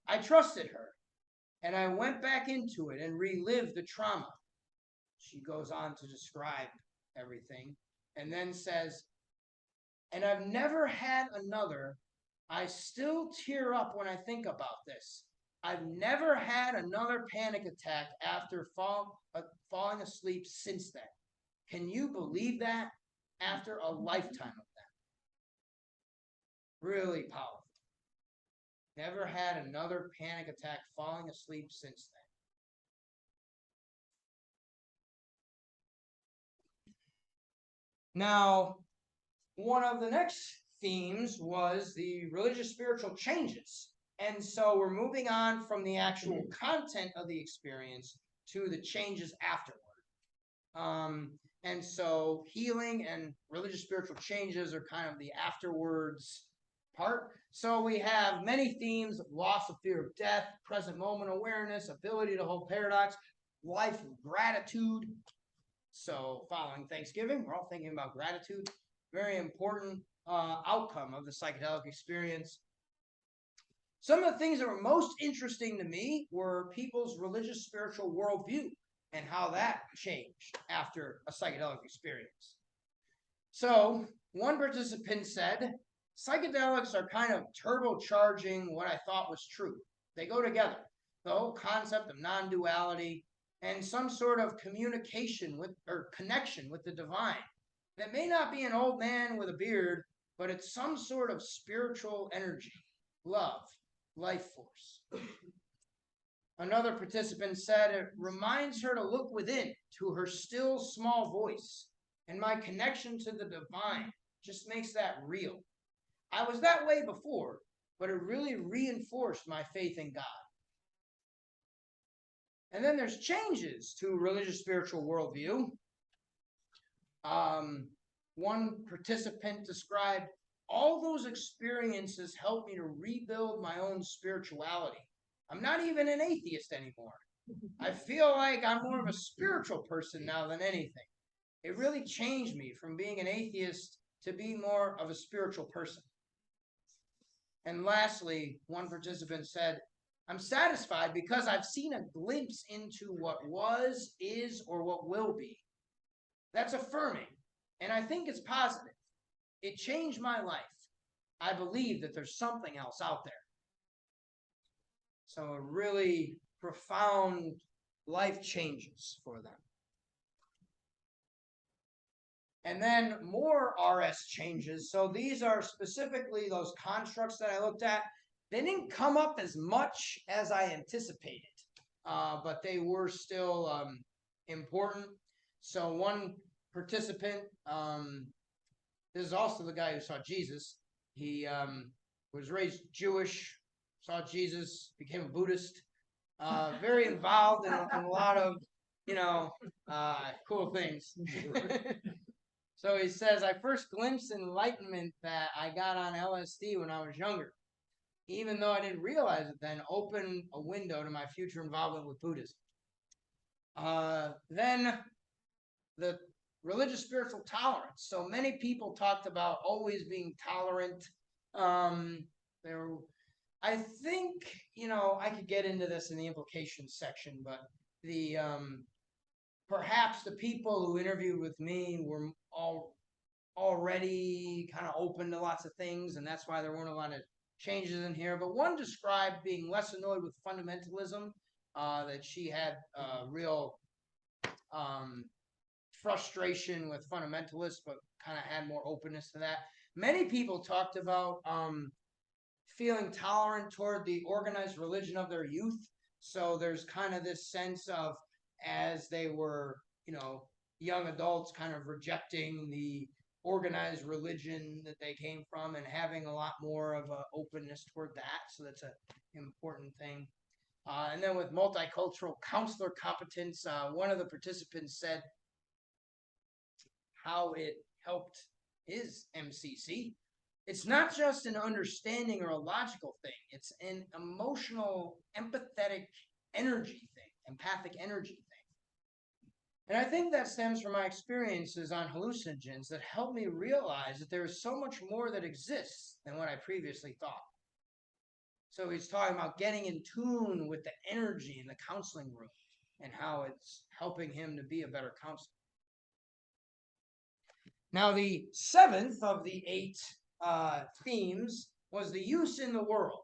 I trusted her, and I went back into it and relived the trauma. She goes on to describe everything, and then says, and I've never had another. I still tear up when I think about this. I've never had another panic attack after falling asleep since then. Can you believe that? After a lifetime of that. Really powerful. Never had another panic attack falling asleep since then. Now, one of the next themes was the religious spiritual changes. And so we're moving on from the actual content of the experience to the changes afterward. And so healing and religious spiritual changes are kind of the afterwards part. So we have many themes of loss of fear of death, present moment awareness, ability to hold paradox, life of gratitude. So following Thanksgiving, we're all thinking about gratitude. Very important outcome of the psychedelic experience. Some of the things that were most interesting to me were people's religious spiritual worldview and how that changed after a psychedelic experience. So one participant said, psychedelics are kind of turbocharging what I thought was true. They go together. The whole concept of non-duality and some sort of communication with or connection with the divine. That may not be an old man with a beard, but it's some sort of spiritual energy, love, life force. Another participant said it reminds her to look within to her still small voice, and my connection to the divine just makes that real. I was that way before, but it really reinforced my faith in God. And then there's changes to religious spiritual worldview. One participant described, all those experiences helped me to rebuild my own spirituality. I'm not even an atheist anymore. I feel like I'm more of a spiritual person now than anything. It really changed me from being an atheist to being more of a spiritual person. And lastly, one participant said, I'm satisfied because I've seen a glimpse into what was, is, or what will be. That's affirming, and I think it's positive. It changed my life. I believe that there's something else out there. So a really profound life changes for them. And then more RS changes. So these are specifically those constructs that I looked at. They didn't come up as much as I anticipated, but they were still important. So one participant, this is also the guy who saw Jesus. He was raised Jewish, saw Jesus, became a Buddhist, very involved in a lot of, cool things. So he says, I first glimpsed enlightenment that I got on LSD when I was younger. Even though I didn't realize it then, opened a window to my future involvement with Buddhism. Then the religious spiritual tolerance. So many people talked about always being tolerant. I think, I could get into this in the implications section, but the perhaps the people who interviewed with me were already kind of open to lots of things, and that's why there weren't a lot of changes in here. But one described being less annoyed with fundamentalism, that she had real frustration with fundamentalists, but kind of had more openness to that. Many people talked about feeling tolerant toward the organized religion of their youth. So there's kind of this sense of, as they were, young adults, kind of rejecting the organized religion that they came from and having a lot more of an openness toward that. So that's an important thing. And then with multicultural counselor competence, one of the participants said how it helped his MCC. It's not just an understanding or a logical thing. It's an emotional, empathetic energy thing, empathic energy thing. And I think that stems from my experiences on hallucinogens that helped me realize that there is so much more that exists than what I previously thought. So he's talking about getting in tune with the energy in the counseling room and how it's helping him to be a better counselor. Now, the seventh of the 8 themes was the use in the world.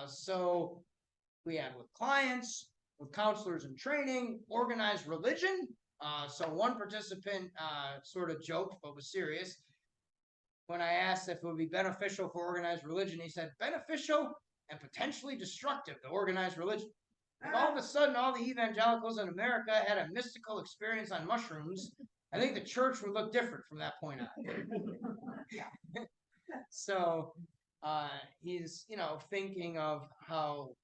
So we had with clients, with counselors in training, organized religion. So one participant sort of joked, but was serious. When I asked if it would be beneficial for organized religion, he said, beneficial and potentially destructive to organized religion. If all of a sudden all the evangelicals in America had a mystical experience on mushrooms, I think the church would look different from that point on. So he's, thinking of how,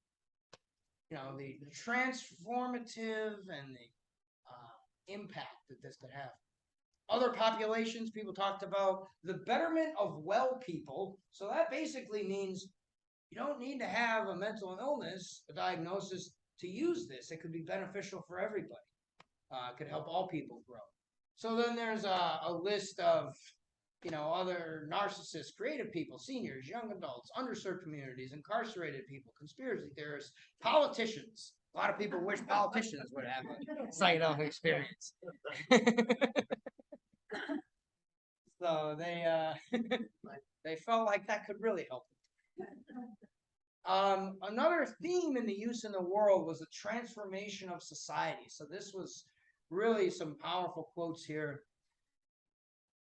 the transformative and the impact that this could have. other populations, people talked about the betterment of well people. So that basically means you don't need to have a mental illness, a diagnosis to use this. It could be beneficial for everybody. It could help all people grow. So then there's a list of, other narcissists, creative people, seniors, young adults, underserved communities, incarcerated people, conspiracy theorists, politicians. A lot of people wish politicians would have a psychedelic experience. So they felt like that could really help. Another theme in the use in the world was the transformation of society. So this was really some powerful quotes here.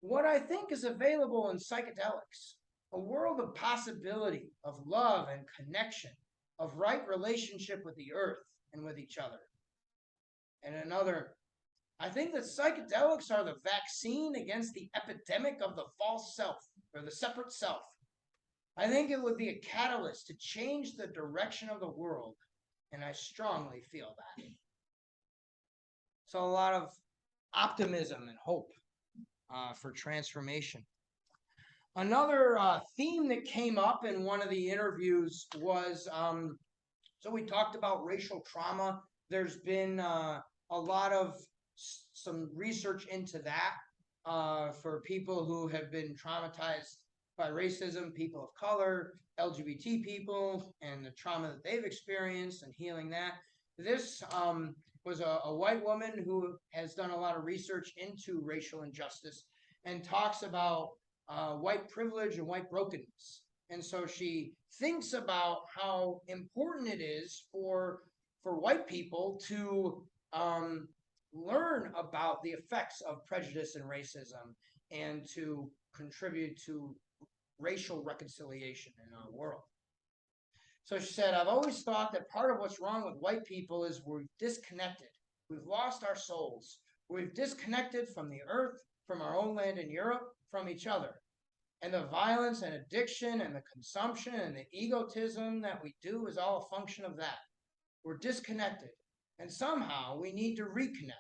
What I think is available in psychedelics, a world of possibility, of love and connection, of right relationship with the earth and with each other. And another, I think that psychedelics are the vaccine against the epidemic of the false self, or the separate self. I think it would be a catalyst to change the direction of the world, and I strongly feel that. So a lot of optimism and hope for transformation. Another theme that came up in one of the interviews was, so we talked about racial trauma. There's been a lot of some research into that for people who have been traumatized by racism, people of color, LGBT people, and the trauma that they've experienced and healing that. This was a white woman who has done a lot of research into racial injustice and talks about white privilege and white brokenness. And so she thinks about how important it is for white people to learn about the effects of prejudice and racism and to contribute to racial reconciliation in our world. So she said, I've always thought that part of what's wrong with white people is we're disconnected. We've lost our souls. We've disconnected from the earth, from our own land in Europe, from each other. And the violence and addiction and the consumption and the egotism that we do is all a function of that. We're disconnected. And somehow we need to reconnect.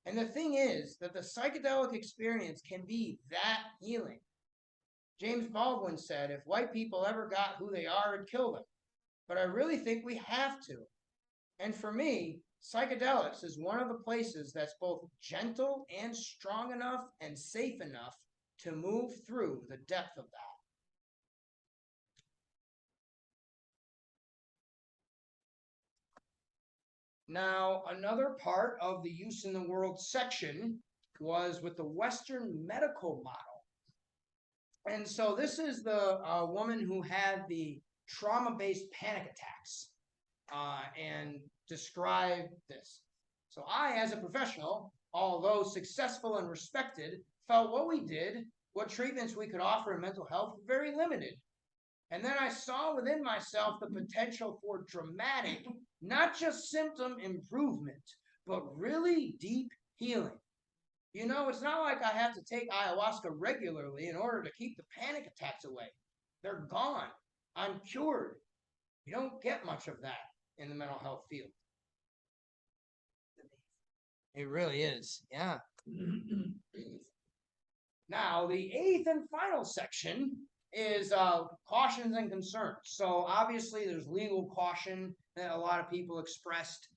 And the thing is that the psychedelic experience can be that healing. James Baldwin said, if white people ever got who they are, it'd kill them. But I really think we have to. And for me, psychedelics is one of the places that's both gentle and strong enough and safe enough to move through the depth of that. Now, another part of the use in the world section was with the Western medical model. And so this is the woman who had the trauma-based panic attacks and described this. So I, as a professional, although successful and respected, felt what we did, what treatments we could offer in mental health, were very limited. And then I saw within myself the potential for dramatic, not just symptom improvement, but really deep healing. You know, it's not like I have to take ayahuasca regularly in order to keep the panic attacks away. They're gone. I'm cured. You don't get much of that in the mental health field. It really is, yeah. Now, the eighth and final section is cautions and concerns. So obviously there's legal caution that a lot of people expressed,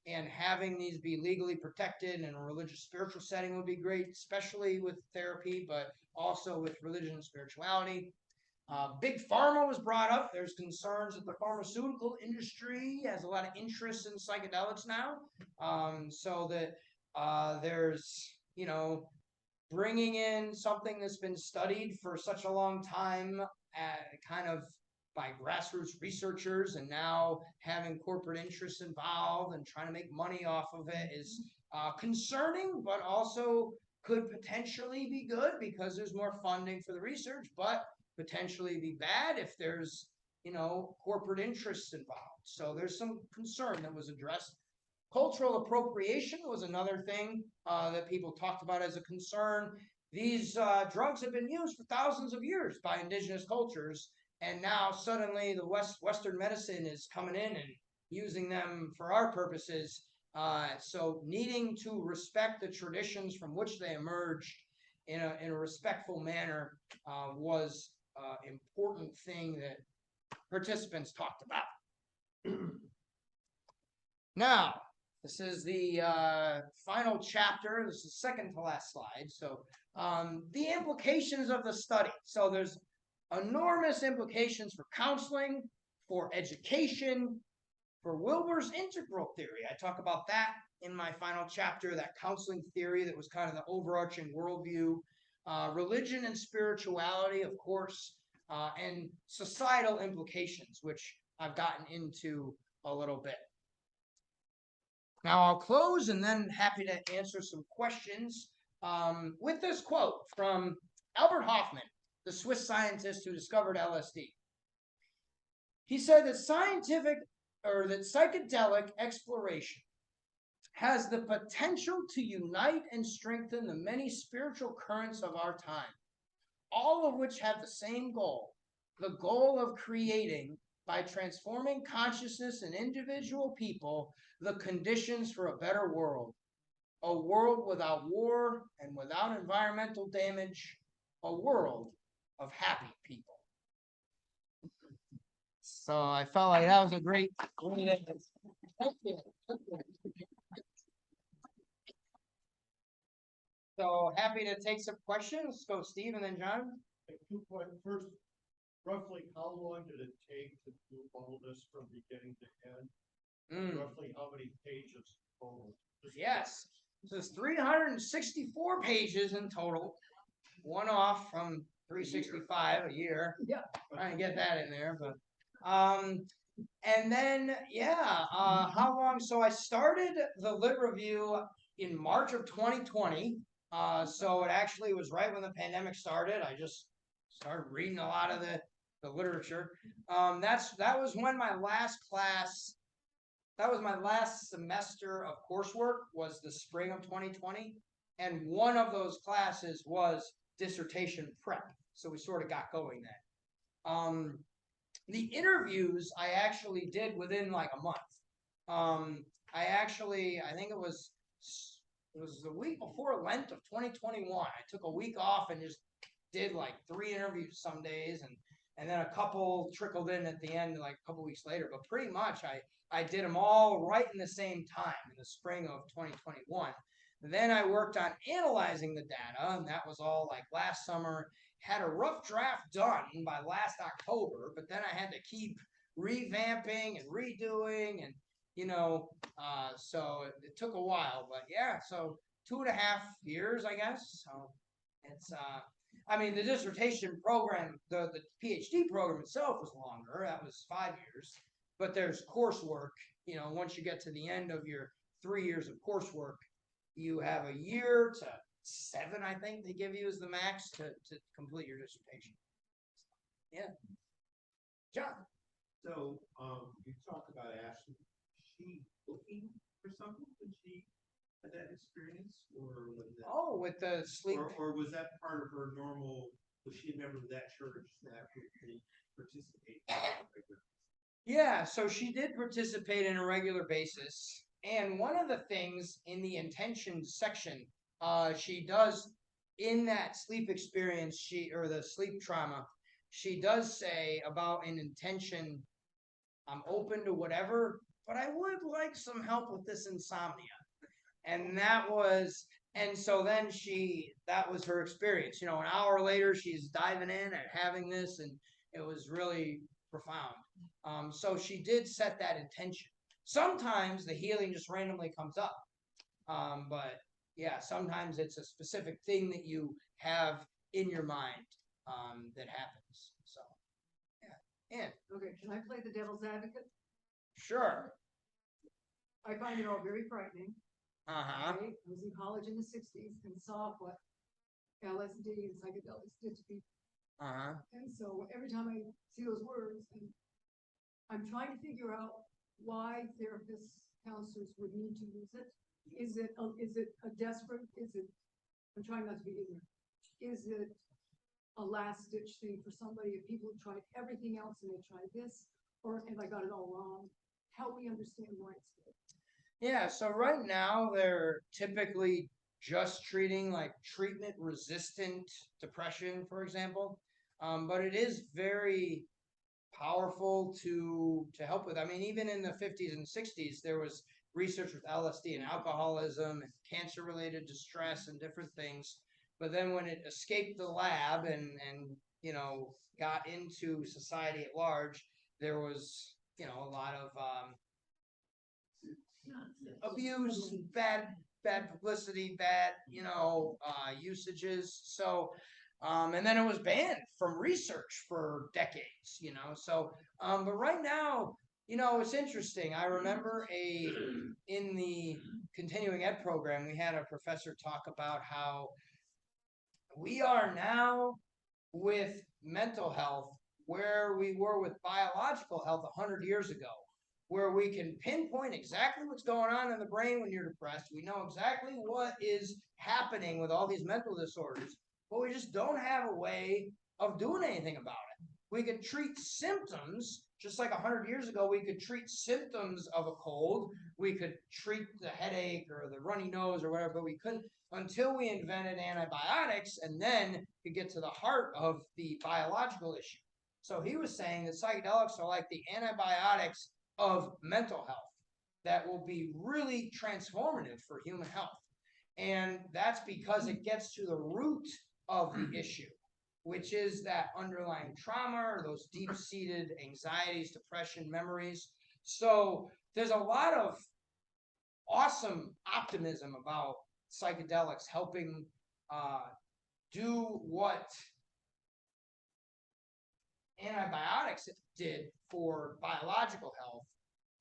and having these be legally protected in a religious spiritual setting would be great, especially with therapy, but also with religion and spirituality. Big pharma was brought up. There's concerns that the pharmaceutical industry has a lot of interest in psychedelics now, so that there's, bringing in something that's been studied for such a long time, kind of by grassroots researchers, and now having corporate interests involved and trying to make money off of it is concerning, but also could potentially be good because there's more funding for the research, but potentially be bad if there's, corporate interests involved. So there's some concern that was addressed. Cultural appropriation was another thing that people talked about as a concern. These drugs have been used for thousands of years by indigenous cultures, and now suddenly the Western medicine is coming in and using them for our purposes. So needing to respect the traditions from which they emerged in a respectful manner was an important thing that participants talked about. Now, this is the final chapter. This is the second to last slide. So the implications of the study. So there's enormous implications for counseling, for education, for Wilber's integral theory. I talk about that in my final chapter, that counseling theory that was kind of the overarching worldview, religion and spirituality, of course, and societal implications, which I've gotten into a little bit. Now I'll close and then happy to answer some questions with this quote from Albert Hoffman, the Swiss scientist who discovered LSD. He said that psychedelic exploration has the potential to unite and strengthen the many spiritual currents of our time, all of which have the same goal, the goal of creating, by transforming consciousness in individual people, the conditions for a better world, a world without war and without environmental damage, a world of happy people. So I felt like that was a great. Thank you. So happy to take some questions. Let's go, Steve, and then John. 2 points. First, roughly how long did it take to do all this from beginning to end? Roughly how many pages total? Yes, so it's 364 pages in total, one off from 365 a year. Yeah. Trying to get that in there, but and then how long? So I started the lit review in March of 2020. So it actually was right when the pandemic started. I just started reading a lot of the literature. That was when my last class. That was my last semester of coursework, was the spring of 2020. And one of those classes was dissertation prep. So we sort of got going then. The interviews I actually did within like a month. I think it was the week before Lent of 2021. I took a week off and just did like 3 interviews some days, and then a couple trickled in at the end, like a couple weeks later. But pretty much I did them all right in the same time in the spring of 2021. Then I worked on analyzing the data, and that was all like last summer. Had a rough draft done by last October, but then I had to keep revamping and redoing, and so it took a while. But yeah, so 2.5 years, I guess. So it's I mean, the dissertation program, the PhD program itself was longer. That was 5 years. But there's coursework. Once you get to the end of your 3 years of coursework, you have 1 year to 7, I think they give you as the max to complete your dissertation. Yeah. John. So you talk about Ashley. Was she looking for something when she had that experience, or was that? Oh, with the sleep. Or was that part of her normal? Was she a member of that church that would participate? Yeah, so she did participate in a regular basis. And one of the things in the intentions section, she does in that sleep experience, or the sleep trauma, she does say about an intention, I'm open to whatever, but I would like some help with this insomnia. And so then that was her experience. An hour later, she's diving in and having this, and it was really profound. So she did set that intention. Sometimes the healing just randomly comes up. But yeah, sometimes it's a specific thing that you have in your mind that happens. So yeah. And Okay, can I play the devil's advocate? sure. I find it all very frightening. Uh-huh. I was in college in the 60s and saw what LSD and psychedelics did to people. Uh-huh. And so every time I see those words, and I'm trying to figure out why therapists, counselors would need to use it. Is it a desperate, I'm trying not to be ignorant. Is it a last ditch thing for somebody, if people have tried everything else and they tried this, or have I got it all wrong? Help me understand why it's good. Yeah, so right now they're typically just treating like treatment resistant depression, for example. But it is very powerful to help with. I mean, even in the 50s and 60s, there was research with LSD and alcoholism and cancer related distress and different things. But then when it escaped the lab and got into society at large, there was a lot of abuse, bad publicity, bad usages. So and then it was banned from research for decades, So but right now, it's interesting. I remember in the continuing ed program, we had a professor talk about how we are now with mental health where we were with biological health 100 years ago, where we can pinpoint exactly what's going on in the brain when you're depressed. We know exactly what is happening with all these mental disorders, but we just don't have a way of doing anything about it. We could treat symptoms, just like 100 years ago, we could treat symptoms of a cold. We could treat the headache or the runny nose or whatever, but we couldn't until we invented antibiotics and then could get to the heart of the biological issue. So he was saying that psychedelics are like the antibiotics of mental health that will be really transformative for human health. And that's because it gets to the root of the issue, which is that underlying trauma or those deep-seated anxieties, depression, memories. So there's a lot of awesome optimism about psychedelics helping do what antibiotics did for biological health,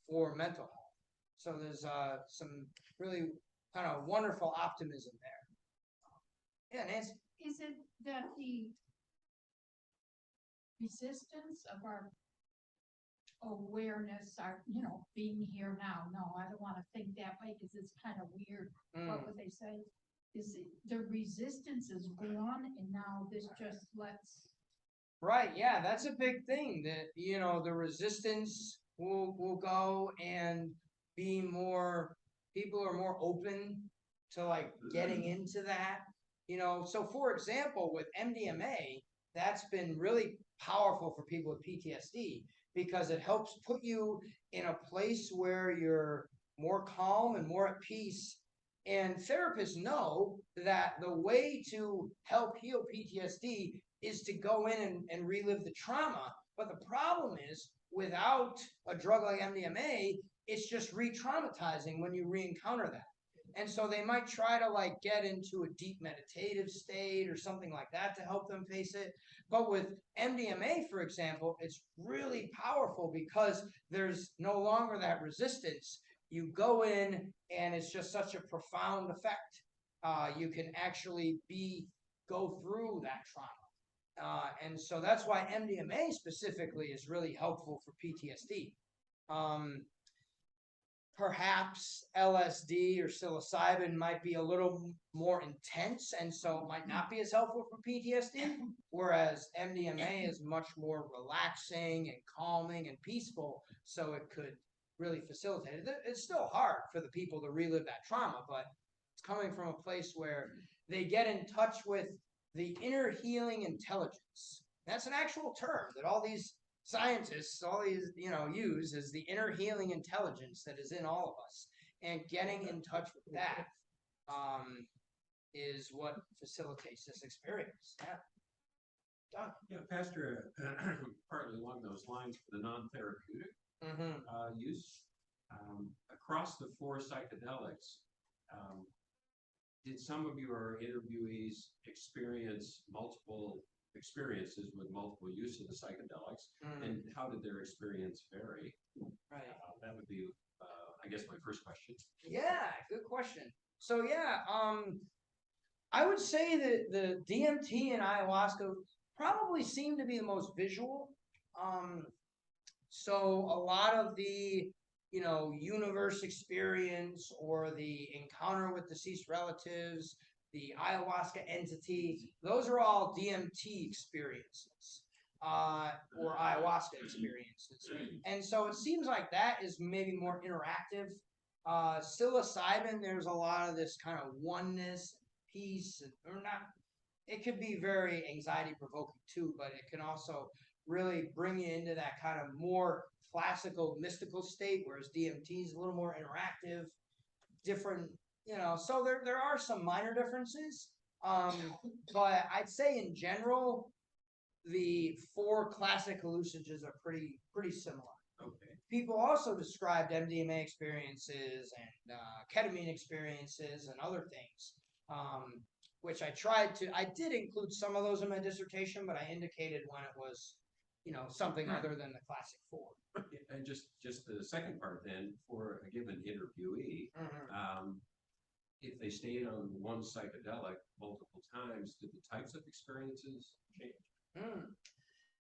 for mental health. So there's some really kind of wonderful optimism there. Yeah, Nancy. Is it that the resistance of our awareness, our, being here now? No, I don't want to think that way because it's kind of weird. What would they say? Is it the resistance is gone and now this just lets. Right, yeah, that's a big thing that, the resistance will go and be more, people are more open to like getting into that, So for example, with MDMA, that's been really powerful for people with PTSD because it helps put you in a place where you're more calm and more at peace. And therapists know that the way to help heal PTSD is to go in and relive the trauma. But the problem is, without a drug like MDMA, it's just re-traumatizing when you re-encounter that. And so they might try to like get into a deep meditative state or something like that to help them face it. But with MDMA, for example, it's really powerful because there's no longer that resistance. You go in and it's just such a profound effect. You can actually go through that trauma. And so that's why MDMA specifically is really helpful for PTSD. Perhaps LSD or psilocybin might be a little more intense, and so it might not be as helpful for PTSD, whereas MDMA is much more relaxing and calming and peaceful, so it could really facilitate it. It's still hard for the people to relive that trauma, but it's coming from a place where they get in touch with the inner healing intelligence. That's an actual term that all these scientists, use as the inner healing intelligence that is in all of us. And getting in touch with that is what facilitates this experience. Yeah. Done. Yeah, Pastor, partly along those lines for the non-therapeutic use, across the 4 psychedelics, did some of your interviewees experience multiple experiences with multiple use of the psychedelics, and how did their experience vary? Right. That would be, I guess, my first question. Yeah, good question. So yeah, I would say that the DMT and ayahuasca probably seem to be the most visual. So a lot of the universe experience or the encounter with deceased relatives, the ayahuasca entity, those are all DMT experiences or ayahuasca experiences. And so it seems like that is maybe more interactive Psilocybin, there's a lot of this kind of oneness, peace, or not. It could be very anxiety provoking too, but it can also really bring you into that kind of more classical mystical state, whereas DMT is a little more interactive, different, so there are some minor differences. But I'd say in general, the 4 classic hallucinogens are pretty similar. Okay. People also described MDMA experiences and ketamine experiences and other things, which I did include some of those in my dissertation, but I indicated when it was, something other than the classic 4. And just the second part then, for a given interviewee, if they stayed on one psychedelic multiple times, did the types of experiences change?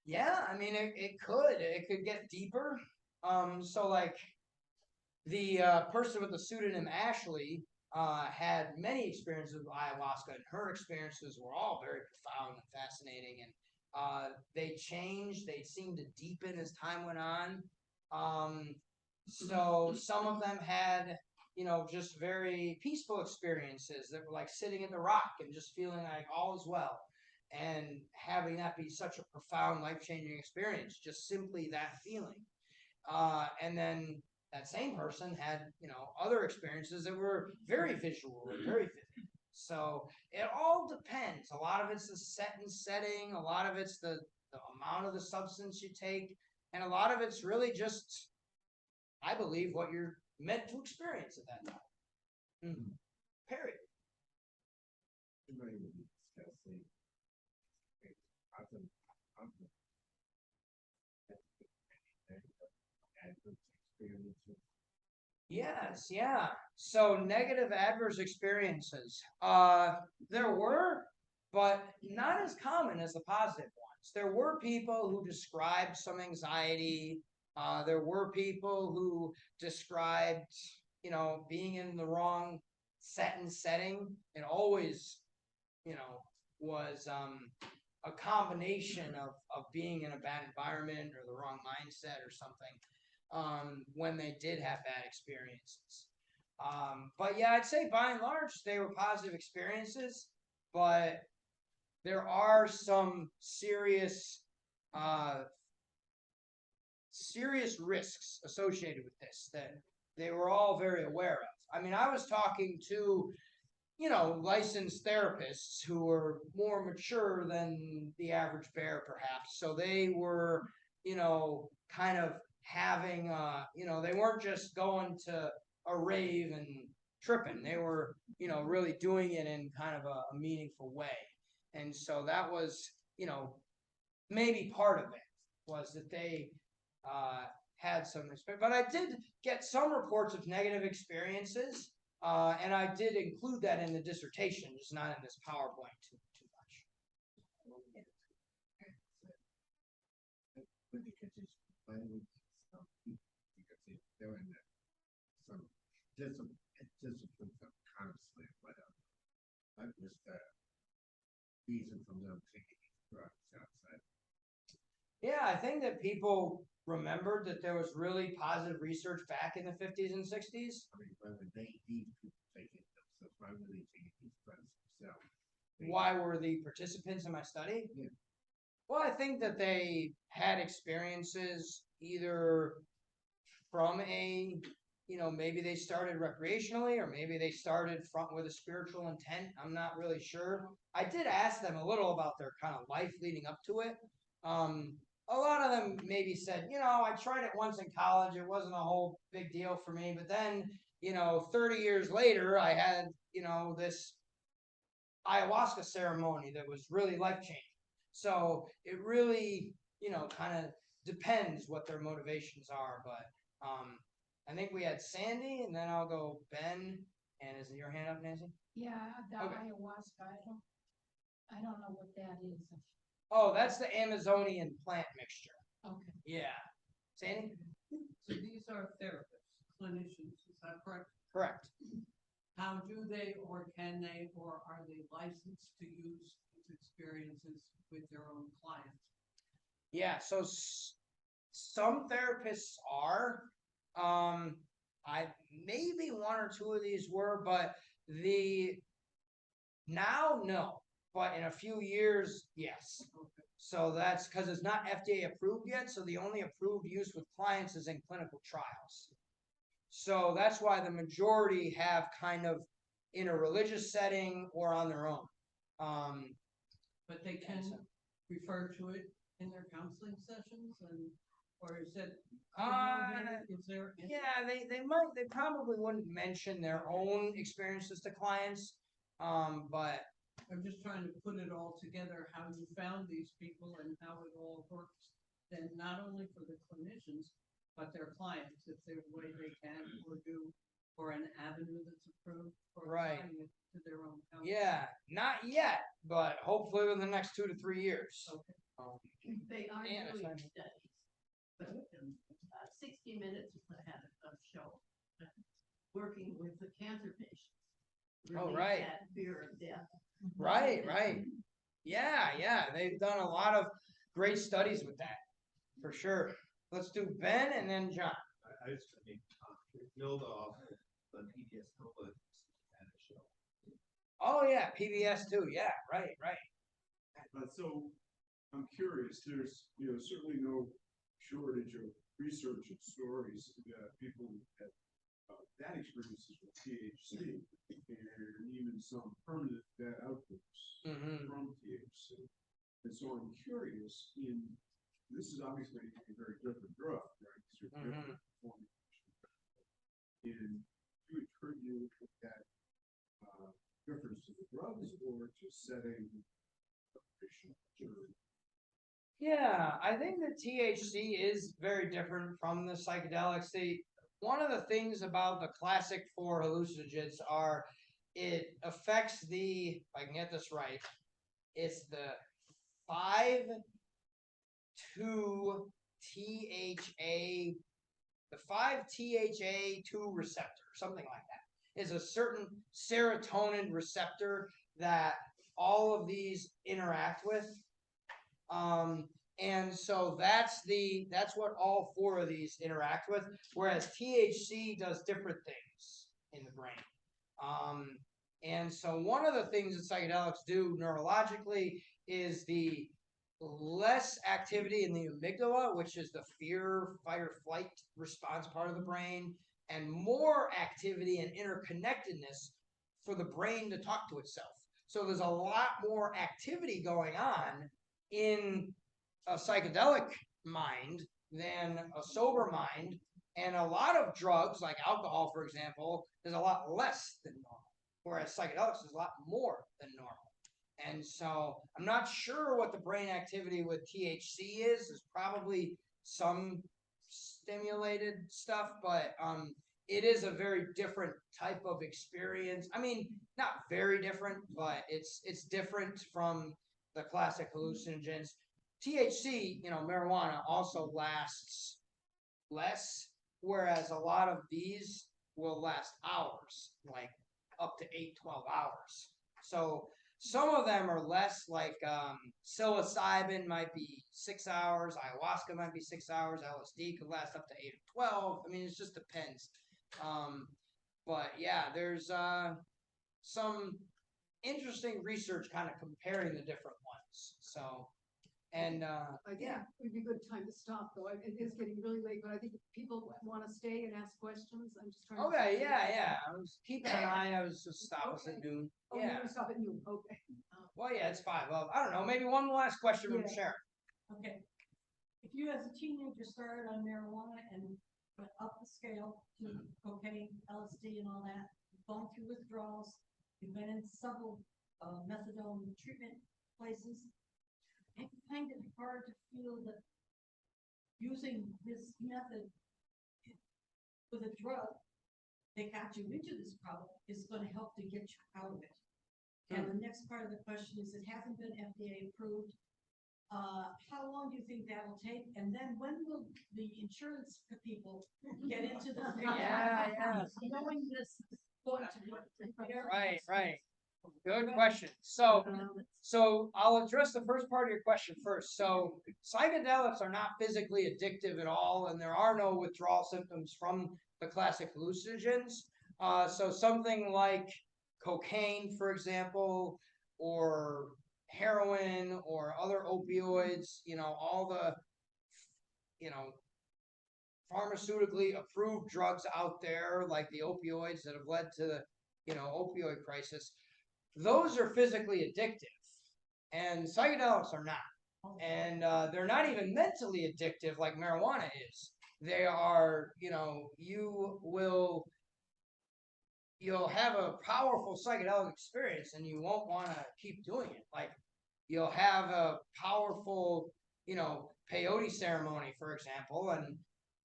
Yeah, I mean, it could get deeper. So like the person with the pseudonym Ashley had many experiences with ayahuasca, and her experiences were all very profound and fascinating. And they changed; they seemed to deepen as time went on. So some of them had, just very peaceful experiences that were like sitting in the rock and just feeling like all is well, and having that be such a profound, life-changing experience, just simply that feeling. And then that same person had, other experiences that were very visual and very vivid. So it all depends. A lot of it's the setting, a lot of it's the amount of the substance you take, and a lot of it's really just, I believe, what you're meant to experience at that time. Period. Everybody will be discussing adverse experiences. Yes, yeah. So negative adverse experiences. There were, but not as common as the positive ones. There were people who described some anxiety. There were people who described, being in the wrong setting. It always, was a combination of being in a bad environment or the wrong mindset or something, when they did have bad experiences. But yeah, I'd say by and large, they were positive experiences, but there are some serious risks associated with this that they were all very aware of. I mean, I was talking to, licensed therapists who were more mature than the average bear, perhaps. So they were, kind of having, they weren't just going to a rave and tripping. They were, really doing it in kind of a meaningful way. And so that was, maybe part of it was that they had some respect. But I did get some reports of negative experiences, and I did include that in the dissertation, just not in this PowerPoint too much. Because it's language, some people, because they're in that some discipline, some conflict, whatever. That was the reason from them taking these drugs outside. Yeah, I think that people remembered that there was really positive research back in the 50s and 60s. I mean, why would they need people taking themselves? Why would they take these drugs themselves? Why were the participants in my study? Yeah. Well, I think that they had experiences either from maybe they started recreationally, or maybe they started with a spiritual intent. I'm not really sure. I did ask them a little about their kind of life leading up to it. A lot of them maybe said, I tried it once in college. It wasn't a whole big deal for me. But then, 30 years later, I had, this ayahuasca ceremony that was really life-changing. So it really, kind of depends what their motivations are. But I think we had Sandy, and then I'll go Ben. And is your hand up, Nancy? Yeah, the Okay. ayahuasca, I don't know what that is. Oh, that's the Amazonian plant mixture. Okay. Yeah. Sandy? So these are therapists, clinicians, is that correct? Correct. How do they, or can they, or are they licensed to use these experiences with their own clients? Yeah, so some therapists are. maybe one or two of these were, but now, no, but in a few years, yes. So that's because it's not FDA approved yet, so the only approved use with clients is in clinical trials. So that's why the majority have kind of in a religious setting or on their own. But they can refer to it in their counseling sessions or is it? Is there? Yeah, they probably wouldn't mention their own experiences to clients, but I'm just trying to put it all together, how you found these people and how it all works. Then not only for the clinicians, but their clients, if there's a way they can or do, or an avenue that's approved for applying it to their own counseling. yeah, not yet, but hopefully within the next 2 to 3 years. Okay. They are And doing if studies, but 60 Minutes had a show working with the cancer patients. Oh, Relieve right. that fear of death. Right. Yeah, they've done a lot of great studies with that, for sure. Let's do Ben and then John. I just build off the PBS Nova had a show. Oh yeah, PBS too. Yeah, right. So I'm curious, there's, certainly no shortage of research and stories that people have bad experiences with THC and even some permanent bad outcomes from THC. And so I'm curious this is obviously a very different drug, right? These are different formulations. And do you attribute that difference to the drugs or to setting the patient journey? Yeah, I think that THC is very different from the psychedelics. One of the things about the classic 4 hallucinogens are it affects if I can get this right, it's the 5-2 THA, the 5-THA2 receptor, something like that. Is a certain serotonin receptor that all of these interact with. And so that's what all 4 of these interact with, whereas THC does different things in the brain. And so one of the things that psychedelics do neurologically is the less activity in the amygdala, which is the fear, fight, or flight response part of the brain, and more activity and interconnectedness for the brain to talk to itself. So there's a lot more activity going on in a psychedelic mind than a sober mind. And a lot of drugs, like alcohol, for example, is a lot less than normal, whereas psychedelics is a lot more than normal. And so I'm not sure what the brain activity with THC is. There's probably some stimulated stuff, but it is a very different type of experience. I mean, not very different, but it's different from the classic hallucinogens. THC, marijuana also lasts less, whereas a lot of these will last hours, like up to 8-12 hours. So some of them are less, like psilocybin might be 6 hours, ayahuasca might be 6 hours, LSD could last up to 8 or 12. I mean, it just depends. But yeah, there's some interesting research kind of comparing the different ones. So, and I think it would be a good time to stop, though. It is getting really late, but I think if people want to stay and ask questions, I'm just trying to. Okay, yeah. I was keeping an eye. I was just stopping at noon. Oh, Yeah. you're gonna stop at noon, okay. Well, yeah, it's 5 of. I don't know. Maybe one last question from Yeah. Sharon. Okay. If you as a teenager started on marijuana and went up the scale to cocaine, LSD and all that, gone through withdrawals, you've been in several methadone treatment places, I find it hard to feel that using this method with a drug that got you into this problem is going to help to get you out of it. And the next part of the question is, it hasn't been FDA approved. How long do you think that will take? And then when will the insurance people get into the Yeah. knowing this is going to work? Right. Good question. So I'll address the first part of your question first. So psychedelics are not physically addictive at all, and there are no withdrawal symptoms from the classic hallucinogens. So something like cocaine, for example, or heroin or other opioids, all the, pharmaceutically approved drugs out there, like the opioids that have led to the, opioid crisis, those are physically addictive, and psychedelics are not. And they're not even mentally addictive like marijuana is. They are, you'll have a powerful psychedelic experience and you won't want to keep doing it. Like you'll have a powerful, peyote ceremony, for example, and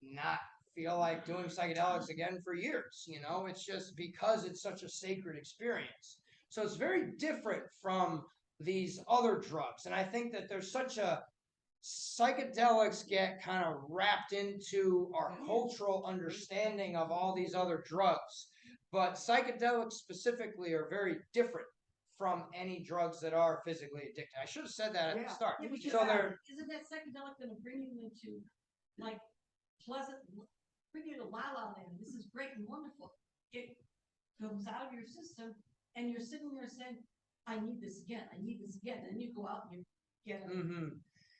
not feel like doing psychedelics again for years. It's just because it's such a sacred experience. So it's very different from these other drugs. And I think that there's such a psychedelics get kind of wrapped into our cultural understanding of all these other drugs. But psychedelics specifically are very different from any drugs that are physically addictive. I should have said that at the start. Yeah, because So they're isn't that psychedelic gonna bring you into like pleasant, bring you to la la land? This is great and wonderful. It comes out of your system and you're sitting there saying, I need this again, I need this again. And then you go out and you get it. Mm-hmm.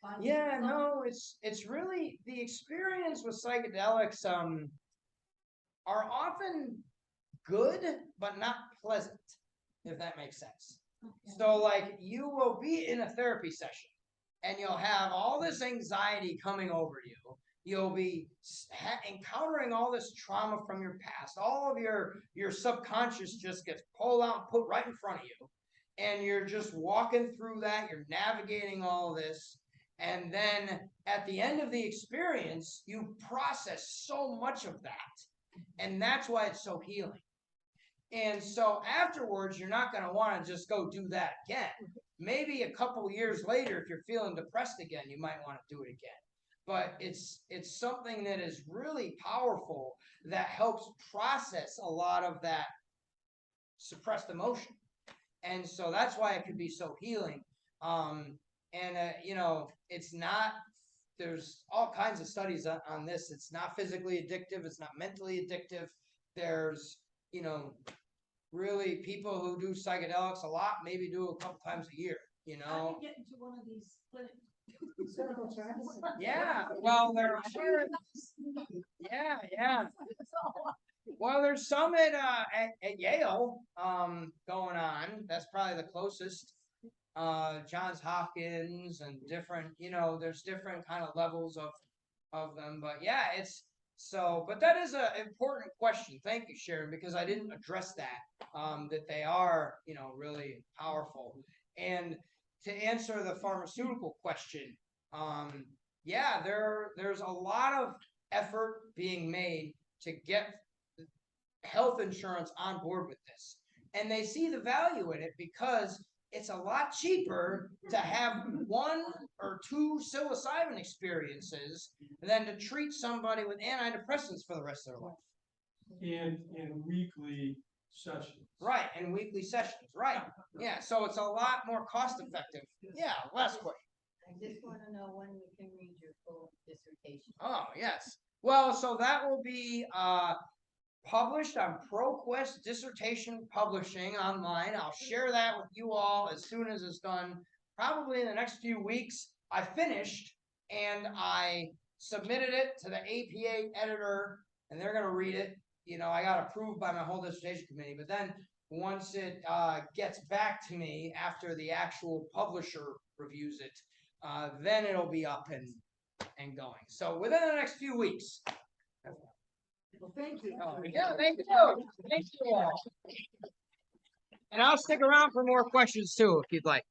Find Yeah, something. no, it's really the experience with psychedelics are often good but not pleasant, if that makes sense. Okay. So like you will be in a therapy session and you'll have all this anxiety coming over you. You'll be encountering all this trauma from your past. All of your subconscious just gets pulled out and put right in front of you. And you're just walking through that. You're navigating all this. And then at the end of the experience, you process so much of that. And that's why it's so healing. And so afterwards, you're not going to want to just go do that again. Maybe a couple years later, if you're feeling depressed again, you might want to do it again. But it's something that is really powerful that helps process a lot of that suppressed emotion. And so that's why it can be so healing. It's not, there's all kinds of studies on this. It's not physically addictive. It's not mentally addictive. There's, really people who do psychedelics a lot, maybe do a couple times a year, How do you get into one of these clinics? Yeah, well, there are, yeah. Well, there's some at Yale going on. That's probably the closest. Johns Hopkins and different, there's different kind of levels of them. But yeah, but that is an important question. Thank you, Sharon, because I didn't address that, that they are, really powerful. And to answer the pharmaceutical question, there's a lot of effort being made to get health insurance on board with this. And they see the value in it because it's a lot cheaper to have 1 or 2 psilocybin experiences than to treat somebody with antidepressants for the rest of their life. And weekly sessions. Right, and weekly sessions, right. Yeah, so it's a lot more cost effective. Yeah, last question. I just wanna know when we can read your full dissertation. Oh, yes. Well, so that will be published on ProQuest Dissertation Publishing online. I'll share that with you all as soon as it's done. Probably in the next few weeks. I finished and I submitted it to the APA editor and they're going to read it. I got approved by my whole dissertation committee, but then once it gets back to me after the actual publisher reviews it, then it'll be up and going. So within the next few weeks. Well, thank you. Oh, yeah, thank you. Thank you all. And I'll stick around for more questions too, if you'd like.